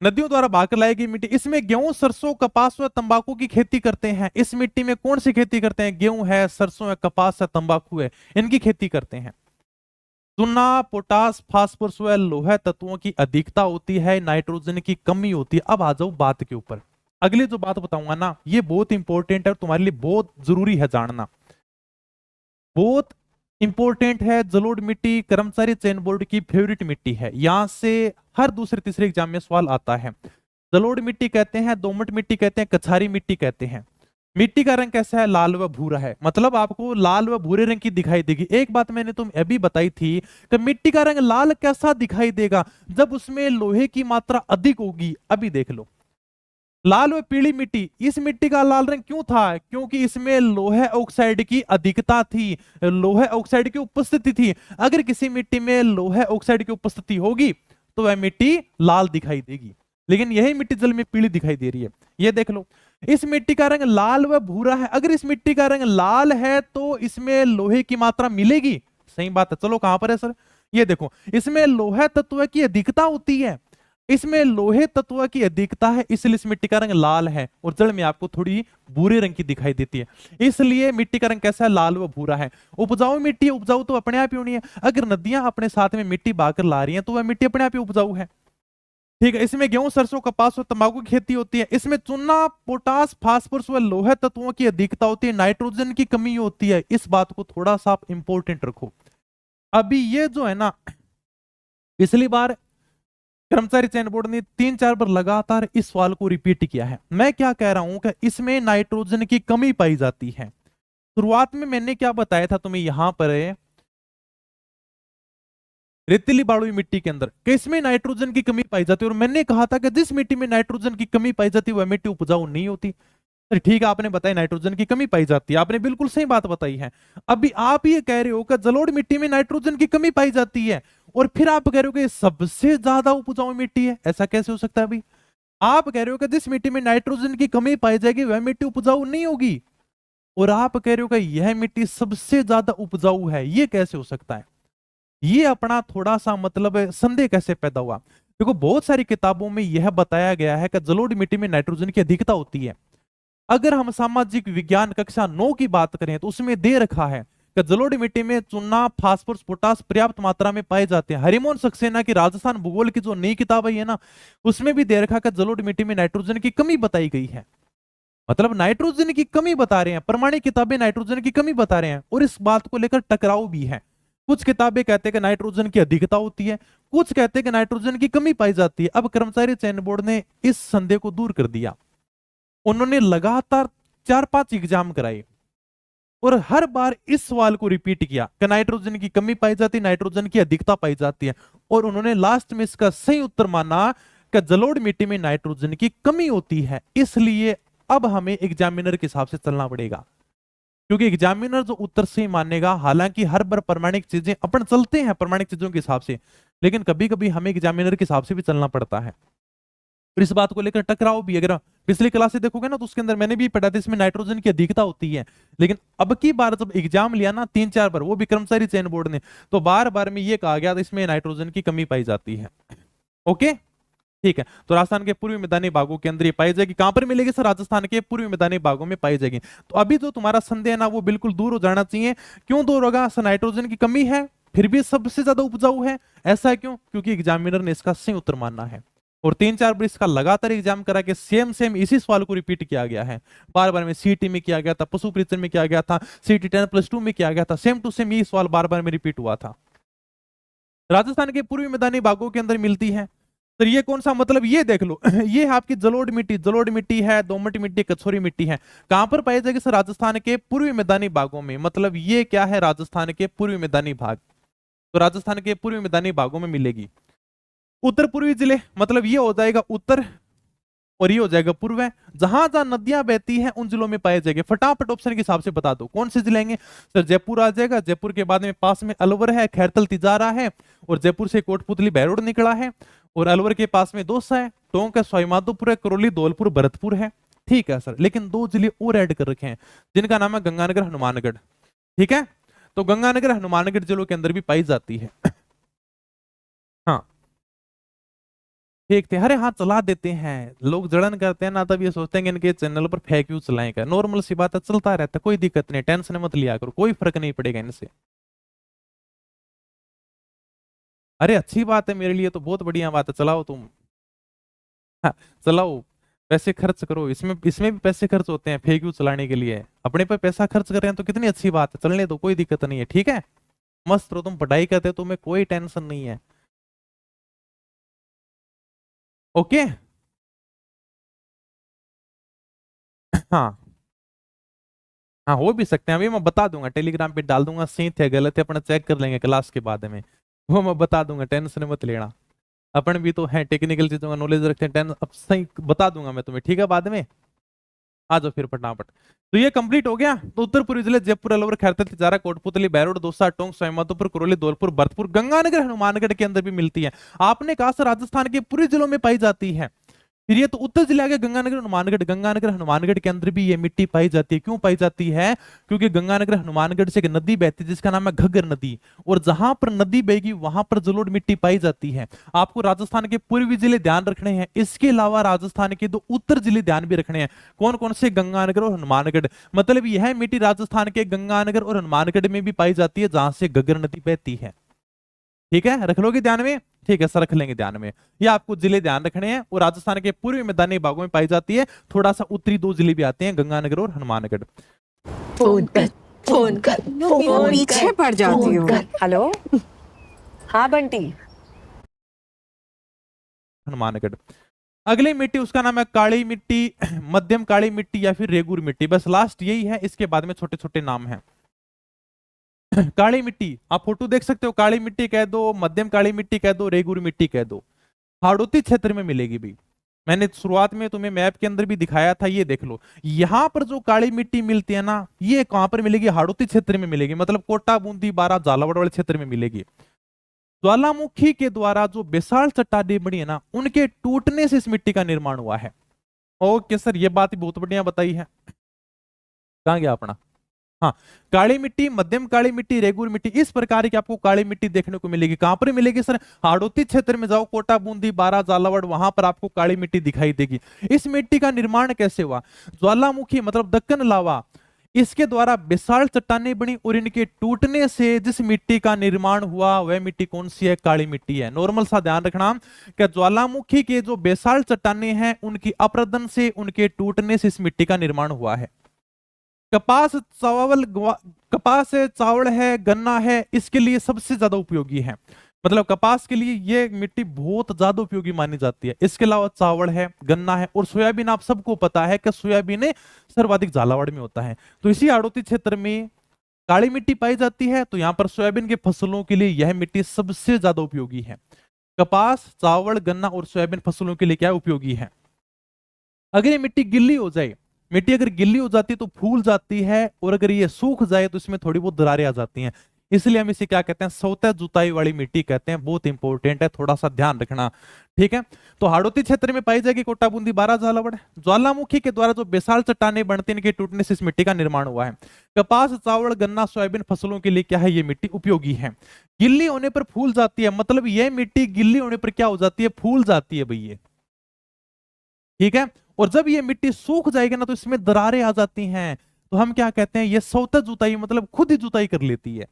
नदियों द्वारा बहाकर लाई गई मिट्टी, इसमें गेहूं, सरसों, कपास व तंबाकू की खेती करते हैं। इस मिट्टी में कौन सी खेती करते हैं? गेहूं है, सरसों है, कपास है, तंबाकू है, इनकी खेती करते हैं। चूना, पोटास, फास्फोरस व लोहा तत्वों की अधिकता होती है, नाइट्रोजन की कमी होती है। अब आ जाओ बात के ऊपर। अगली जो बात बताऊंगा ना ये बहुत इंपॉर्टेंट है, तुम्हारे लिए बहुत जरूरी है जानना, बहुत इंपॉर्टेंट है। जलोढ़ मिट्टी कर्मचारी चयन बोर्ड की फेवरेट मिट्टी है, यहां से हर दूसरे तीसरे एग्जाम में सवाल आता है। जलोढ़ मिट्टी कहते हैं, दोमट मिट्टी कहते हैं, कछारी मिट्टी कहते हैं। मिट्टी का रंग कैसा है? लाल व भूरा है, मतलब आपको लाल व भूरे रंग की दिखाई देगी। एक बात मैंने तुम अभी बताई थी कि मिट्टी का रंग लाल कैसा दिखाई देगा? जब उसमें लोहे की मात्रा अधिक होगी। अभी देख लो, लाल व पीली मिट्टी, इस मिट्टी का लाल रंग क्यों था? क्योंकि इसमें लोहे ऑक्साइड की अधिकता थी, लोहे ऑक्साइड की उपस्थिति थी। अगर किसी मिट्टी में लोहे ऑक्साइड की उपस्थिति होगी तो वह मिट्टी लाल दिखाई देगी, लेकिन यही मिट्टी जल में पीली दिखाई दे रही है। ये देख लो, इस मिट्टी का रंग लाल व भूरा है। अगर इस मिट्टी का रंग लाल है तो इसमें लोहे की मात्रा मिलेगी। सही बात है। चलो कहां पर है सर? ये देखो, इसमें लोहे तत्व की अधिकता होती है, इसमें लोहे तत्व की अधिकता है, इसलिए इस मिट्टी का रंग लाल है और जड़ में आपको थोड़ी भूरे रंग की दिखाई देती है। इसलिए मिट्टी का रंग कैसा है? लाल व भूरा है। उपजाऊ मिट्टी, उपजाऊ तो अपने आप ही होनी है। अगर नदियां अपने साथ में मिट्टी बहाकर ला रही हैं तो वह मिट्टी अपने आप ही उपजाऊ है। ठीक है, इसमें गेहूं, सरसों, कपास और तंबाकू की खेती होती है। इसमें चूना, पोटास, फास्फोरस व लोहे तत्वों की अधिकता होती है, नाइट्रोजन की कमी होती है। इस बात को थोड़ा सा आप इंपॉर्टेंट रखो। अभी ये जो है ना, पिछली बार कर्मचारी चयन बोर्ड ने 3-4 बार लगातार इस सवाल को रिपीट किया है। मैं क्या कह रहा हूं कि इसमें नाइट्रोजन की कमी पाई जाती है। शुरुआत में मैंने क्या बताया था तुम्हें, यहां पर रेतीली बालुई मिट्टी के अंदर कि इसमें नाइट्रोजन की कमी पाई जाती है, और मैंने कहा था कि जिस मिट्टी में नाइट्रोजन की कमी पाई जाती है वह मिट्टी उपजाऊ नहीं होती। ठीक है, आपने बताया नाइट्रोजन की कमी पाई जाती है, आपने बिल्कुल सही बात बताई है। अभी आप ये कह रहे हो कि जलोढ़ मिट्टी में नाइट्रोजन की कमी पाई जाती है और फिर आप कह रहे हो कि सबसे ज्यादा उपजाऊ मिट्टी है। ऐसा कैसे हो सकता है? अभी आप कह रहे हो कि जिस मिट्टी में नाइट्रोजन की कमी पाई जाएगी वह मिट्टी उपजाऊ नहीं होगी, और आप कह रहे हो कि यह मिट्टी सबसे ज्यादा उपजाऊ है। ये कैसे हो सकता है? ये अपना थोड़ा सा मतलब संदेह कैसे पैदा हुआ? देखो, बहुत सारी किताबों में यह बताया गया है कि जलोढ़ मिट्टी में नाइट्रोजन की अधिकता होती है। अगर हम सामाजिक विज्ञान कक्षा 9 की बात करें तो उसमें दे रखा है कि जलोढ़ मिट्टी में चूना, फास्फोरस, पोटास पर्याप्त मात्रा में पाए जाते हैं। हरिमोहन सक्सेना की राजस्थान भूगोल की जो नई किताब है ना, उसमें भी दे रखा कि जलोढ़ मिट्टी में नाइट्रोजन की कमी बताई गई है। मतलब नाइट्रोजन की कमी बता रहे हैं, प्रमाणिक किताबें नाइट्रोजन की कमी बता रहे हैं, और इस बात को लेकर टकराव भी है। कुछ किताबें कहते हैं कि नाइट्रोजन की अधिकता होती है, कुछ कहते हैं कि नाइट्रोजन की कमी पाई जाती है। अब कर्मचारी चयन बोर्ड ने इस संदेह को दूर कर दिया। उन्होंने लगातार 4-5 एग्जाम कराए और हर बार इस सवाल को रिपीट किया कि नाइट्रोजन की कमी पाई जाती है, नाइट्रोजन की अधिकता पाई जाती है, और उन्होंने लास्ट में इसका सही उत्तर माना कि जलोढ़ मिट्टी में नाइट्रोजन की कमी होती है। इसलिए अब हमें एग्जामिनर के हिसाब से चलना पड़ेगा, क्योंकि एग्जामिनर जो उत्तर सही मानेगा, हालांकि हर बार प्रमाणिक चीजें अपन चलते हैं प्रमाणिक चीजों के हिसाब से, लेकिन कभी कभी हमें एग्जामिनर के हिसाब से भी चलना पड़ता है। और इस बात को लेकर टकराव भी, अगर पिछली क्लास से देखोगे ना तो उसके अंदर मैंने भी पढ़ा था इसमें नाइट्रोजन की अधिकता होती है, लेकिन अब की बार जब एग्जाम लिया ना 3-4 बार, वो भी कर्मचारी चयन बोर्ड ने, तो बार बार में ये कहा गया था इसमें नाइट्रोजन की कमी पाई जाती है। ओके, ठीक है। तो राजस्थान के पूर्वी मैदानी भागों के अंदर ये पाई जाएगी। कहां पर मिलेगी सर? राजस्थान के पूर्वी मैदानी भागों में पाई जाएगी। तो अभी जो तुम्हारा संदेह है ना वो बिल्कुल दूर हो जाना चाहिए। क्यों दूर होगा सर? नाइट्रोजन की कमी है, फिर भी सबसे ज्यादा उपजाऊ है, ऐसा क्यों? क्योंकि एग्जामिनर ने इसका सही उत्तर मानना है और 3-4 बार इसका लगातार एग्जाम करा के सेम इसी सवाल को रिपीट किया गया है। बार बार में सीटी में किया गया था, पशु परीक्षण में किया गया था, सीटी 10+2 में किया गया था, सेम टू सेम ये सवाल बार बार में रिपीट हुआ था। राजस्थान के पूर्वी मैदानी भागों के अंदर मिलती है। तो ये कौन सा, मतलब ये देख लो ये है आपकी जलोढ़ मिट्टी है, दोमट मिट्टी, कछोरी मिट्टी है। कहां पर पाई जाएगी सर? राजस्थान के पूर्वी मैदानी भागों में। मतलब ये क्या है? राजस्थान के पूर्वी मैदानी भाग। तो राजस्थान के पूर्वी मैदानी भागों में मिलेगी। उत्तर पूर्वी जिले, मतलब ये हो जाएगा उत्तर और ये हो जाएगा पूर्व। जहां जहां नदियां बहती हैं उन जिलों में पाए जाएंगे। फटाफट ऑप्शन के हिसाब से बता दो कौन से जिले हैं सर? जयपुर आ जाएगा, जयपुर के बाद में पास में अलवर है, खैरतल तिजारा है, और जयपुर से कोटपुतली बहरोड निकला है, और अलवर के पास में दौसा है, टोंक है, सवाईमाधोपुर है, करौली, धौलपुर, भरतपुर है। ठीक है सर, लेकिन 2 जिले और ऐड कर रखे हैं जिनका नाम है गंगानगर, हनुमानगढ़। ठीक है, तो गंगानगर, हनुमानगढ़ जिलों के अंदर भी पाई जाती है। हाँ ठीक थे। अरे हाँ चला देते हैं, लोग जड़न करते हैं ना, तब ये सोचते हैं कि इनके चैनल पर फेक न्यूज चलाएंगे। नॉर्मल सी बात है, चलता रहता है, कोई दिक्कत नहीं, टेंशन मत लिया करो, कोई फर्क नहीं पड़ेगा इनसे। अरे अच्छी बात है, मेरे लिए तो बहुत बढ़िया बात है, चलाओ तुम। हाँ, चलाओ, पैसे खर्च करो, इसमें इसमें भी पैसे खर्च होते हैं फेक न्यूज चलाने के लिए। अपने पे पैसा खर्च कर रहे हैं तो कितनी अच्छी बात है, चलने दो, कोई दिक्कत नहीं है। ठीक है, मस्त रहो, तुम पढ़ाई करते हो, तुम्हें कोई टेंशन नहीं है। ओके हाँ हाँ, हो भी सकते हैं, अभी मैं बता दूंगा, टेलीग्राम पे डाल दूंगा, सही थे गलत है अपना चेक कर लेंगे क्लास के बाद में, वो मैं बता दूंगा, टेंशन मत लेना। अपन भी तो है, टेक्निकल चीजों का नॉलेज रखते हैं, अब सही बता दूंगा मैं तुम्हें। ठीक है, बाद में आ जाओ फिर फटाफट। तो ये कंप्लीट हो गया। तो उत्तर पूर्वी जिले जयपुर, अलवर, खैरतल, तिजारा, कोटपुतली, बहरोड, दौसा, टोंक, सवाईमाधोपुर, करौली, धौलपुर, भरतपुर, गंगानगर, हनुमानगढ़ के अंदर भी मिलती है। आपने कहा सर राजस्थान के पूरे जिलों में पाई जाती है, फिर ये तो उत्तर जिले आ गया गंगानगर, हनुमानगढ़। गंगानगर, हनुमानगढ़ के अंदर भी ये मिट्टी पाई जाती है। क्यों पाई जाती है? क्योंकि गंगानगर, हनुमानगढ़ से एक नदी बहती है जिसका नाम है घग्गर नदी, और जहां पर नदी बहेगी वहां पर जलोढ़ मिट्टी पाई जाती है। आपको राजस्थान के पूर्वी जिले ध्यान रखने हैं, इसके अलावा राजस्थान के 2 उत्तर जिले ध्यान भी रखने हैं। कौन कौन से? गंगानगर और हनुमानगढ़। मतलब यह मिट्टी राजस्थान के गंगानगर और हनुमानगढ़ में भी पाई जाती है जहां से घग्गर नदी बहती है। ठीक है, रख लोगे ध्यान में? ठीक है सर, रख लेंगे ध्यान में। ये आपको जिले ध्यान रखने हैं, और राजस्थान के पूर्वी मैदानी भागों में पाई जाती है। थोड़ा सा उत्तरी 2 जिले भी आते हैं, गंगानगर और हनुमानगढ़। फोन कर, फोन कर, फोन पीछे पड़ जाती हूँ। हेलो, हाँ बंटी। हनुमानगढ़। अगली मिट्टी उसका नाम है काली मिट्टी, मध्यम काली मिट्टी या फिर रेगुर मिट्टी। बस लास्ट यही है, इसके बाद में छोटे छोटे नाम हैं। काली मिट्टी आप फोटो देख सकते हो, काली मिट्टी कह दो, मध्यम काली मिट्टी कह दो, रेगुर मिट्टी कह दो। हाड़ौती क्षेत्र में मिलेगी भी। मैंने शुरुआत में तुम्हें मैप के अंदर भी दिखाया था, ये देख लो। यहां पर जो काली मिट्टी मिलती है ना, ये कहां पर मिलेगी? हाड़ौती क्षेत्र में मिलेगी, मतलब कोटा, बूंदी, बारा, झालावाड़ वाले क्षेत्र में मिलेगी। ज्वालामुखी के द्वारा जो विशाल चट्टानें बनी है ना, उनके टूटने से इस मिट्टी का निर्माण हुआ है। ओके सर, ये बात बहुत बढ़िया बताई है। कहां गया अपना? हाँ, काली मिट्टी, मध्यम काली मिट्टी, रेगुर मिट्टी, इस प्रकार की आपको काली मिट्टी देखने को मिलेगी। कहां पर मिलेगी सर? हाड़ौती क्षेत्र में जाओ, कोटा, बूंदी, बारा, झालावाड़, वहां पर आपको काली मिट्टी दिखाई देगी। इस मिट्टी का निर्माण कैसे हुआ? ज्वालामुखी मतलब दक्कन लावा, इसके द्वारा विशाल चट्टानें बनी, और इनके टूटने से जिस मिट्टी का निर्माण हुआ वह मिट्टी कौन सी है? काली मिट्टी है। नॉर्मल सा ध्यान रखना कि ज्वालामुखी के जो विशाल चट्टानें हैं उनकी अपरदन से, उनके टूटने से इस मिट्टी का निर्माण हुआ है। कपास, कपास है, चावल है, गन्ना है, इसके लिए सबसे ज्यादा उपयोगी है। मतलब कपास के लिए ये मिट्टी बहुत ज्यादा उपयोगी मानी जाती है। इसके अलावा चावल है, गन्ना है, और सोयाबीन। आप सबको पता है कि सोयाबीन सर्वाधिक झालावाड़ में होता है। तो इसी हाड़ौती क्षेत्र में काली मिट्टी पाई जाती है, तो यहाँ पर सोयाबीन के फसलों के लिए यह मिट्टी सबसे ज्यादा उपयोगी है। कपास, चावल, गन्ना और सोयाबीन फसलों के लिए क्या उपयोगी है। अगर ये मिट्टी गिल्ली हो जाए, मिट्टी अगर गिल्ली हो जाती है तो फूल जाती है, और अगर ये सूख जाए तो इसमें थोड़ी बहुत दरारें आ जाती हैं। इसलिए हम इसे क्या कहते हैं, सौतेज जुताई वाली मिट्टी कहते हैं। बहुत इंपॉर्टेंट है, थोड़ा सा ध्यान रखना, ठीक है। तो हाड़ौती क्षेत्र में पाई जाएगी कोटा बूंदी 12 झालावाड़। ज्वालामुखी के द्वारा जो बेसाल चट्टानें बनती हैं, इनके टूटने से इस मिट्टी का निर्माण हुआ है। कपास, चावल, गन्ना, सोयाबीन फसलों के लिए क्या है, ये मिट्टी उपयोगी है। गिल्ली होने पर फूल जाती है, मतलब यह मिट्टी गिल्ली होने पर क्या हो जाती है, फूल जाती है भैया, ठीक है। और जब ये मिट्टी सूख जाएगी ना, तो इसमें दरारें आ जाती हैं, तो हम क्या कहते हैं, ये सौतेज जुताई, मतलब खुद ही जुताई कर लेती है।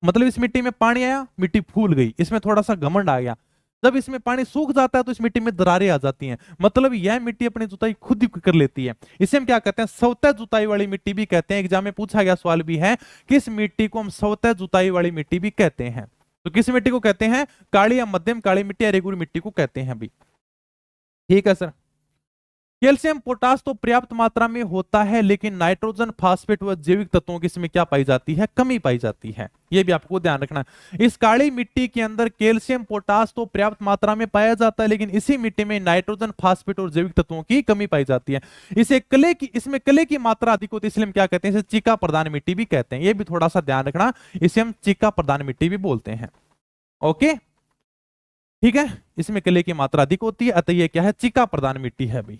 मतलब इस मिट्टी में पानी आया, मिट्टी फूल गई, इसमें थोड़ा सा घमंड आ गया। जब इसमें पानी सूख जाता है तो इस मिट्टी में दरारें आ जाती हैं, मतलब यह मिट्टी अपनी जुताई खुद ही कर लेती है। इसे हम क्या कहते हैं, सौतेज जुताई वाली मिट्टी भी कहते हैं। एग्जाम में पूछा गया सवाल भी है, किस मिट्टी को हम सौतेज जुताई वाली मिट्टी भी कहते हैं। तो किस मिट्टी को कहते हैं, काली या मध्यम काली मिट्टी या रेगुर मिट्टी को कहते हैं अभी, ठीक है सर। कैल्शियम पोटास तो पर्याप्त मात्रा में होता है, लेकिन नाइट्रोजन, फास्फेट व जैविक तत्वों की इसमें क्या पाई जाती है, कमी पाई जाती है। यह भी आपको ध्यान रखना। इस काली मिट्टी के अंदर कैल्शियम पोटास तो पर्याप्त मात्रा में पाया जाता है, लेकिन इसी मिट्टी में नाइट्रोजन, फास्फेट और जैविक तत्वों की कमी पाई जाती है। इसमें कले की मात्रा अधिक होती है, इसलिए हम क्या कहते हैं, इसे चिका प्रधान मिट्टी भी कहते हैं। यह भी थोड़ा सा ध्यान रखना, इसे हम चिका प्रधान मिट्टी भी बोलते हैं। ओके, ठीक है। इसमें कले की मात्रा अधिक होती है, अतः यह क्या है, चिका प्रधान मिट्टी है भाई,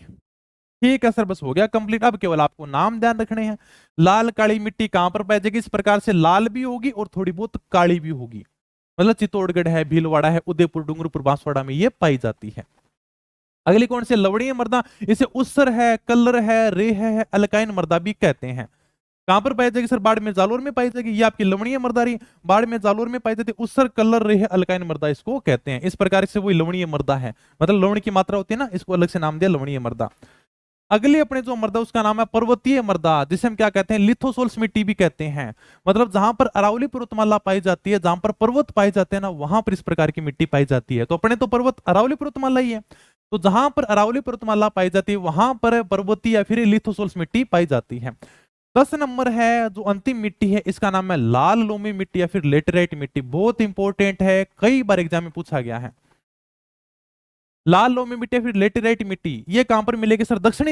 ठीक है सर। बस हो गया कंप्लीट। अब केवल आपको नाम ध्यान रखने हैं। लाल काली मिट्टी कहां पर पाई जाएगी, इस प्रकार से लाल भी होगी और थोड़ी बहुत काली भी होगी, मतलब चित्तौड़गढ़ है, भीलवाड़ा है, उदयपुर, डूंगरपुर, बांसवाड़ा में ये पाई जाती है। अगली कौन से, लवणीय मृदा, इसे उस्सर है, कलर है, रेह है, अल्काइन मृदा भी कहते हैं। कहां पर पाई जाएगी सर, बाड़मेर जालोर में पाई जाएगी। ये आपकी लवणीय मृदा रही, बाड़मेर जालोर में पाई जाती है। उस्सर, कलर, रेह, अल्काइन मृदा इसको कहते हैं। इस प्रकार से वही लवणीय मृदा है, मतलब लवण की मात्रा होती है ना, इसको अलग से नाम दिया लवणीय मृदा। अगली अपने जो मृदा उसका नाम है पर्वतीय मृदा, जिसे हम क्या कहते हैं, लिथोसोल्स मिट्टी भी कहते हैं। मतलब जहां पर अरावली पर्वतमाला पाई जाती है, जहां पर पर्वत पाए जाते हैं ना, वहां पर इस प्रकार की मिट्टी पाई जाती है। तो अपने तो पर्वत अरावली पर्वतमाला ही है, तो जहां पर अरावली पर्वतमाला पाई जाती है वहां पर पर्वतीय या फिर लिथोसोल्स मिट्टी पाई जाती है। 10 नंबर है जो अंतिम मिट्टी है, इसका नाम है लाल लोमी मिट्टी या फिर लेटेराइट मिट्टी। बहुत इंपॉर्टेंट है, कई बार एग्जाम में पूछा गया है। लाल लोमी मिट्टी या फिर लेटेराइट मिट्टी ये कहां पर मिलेगी सर, दक्षिणी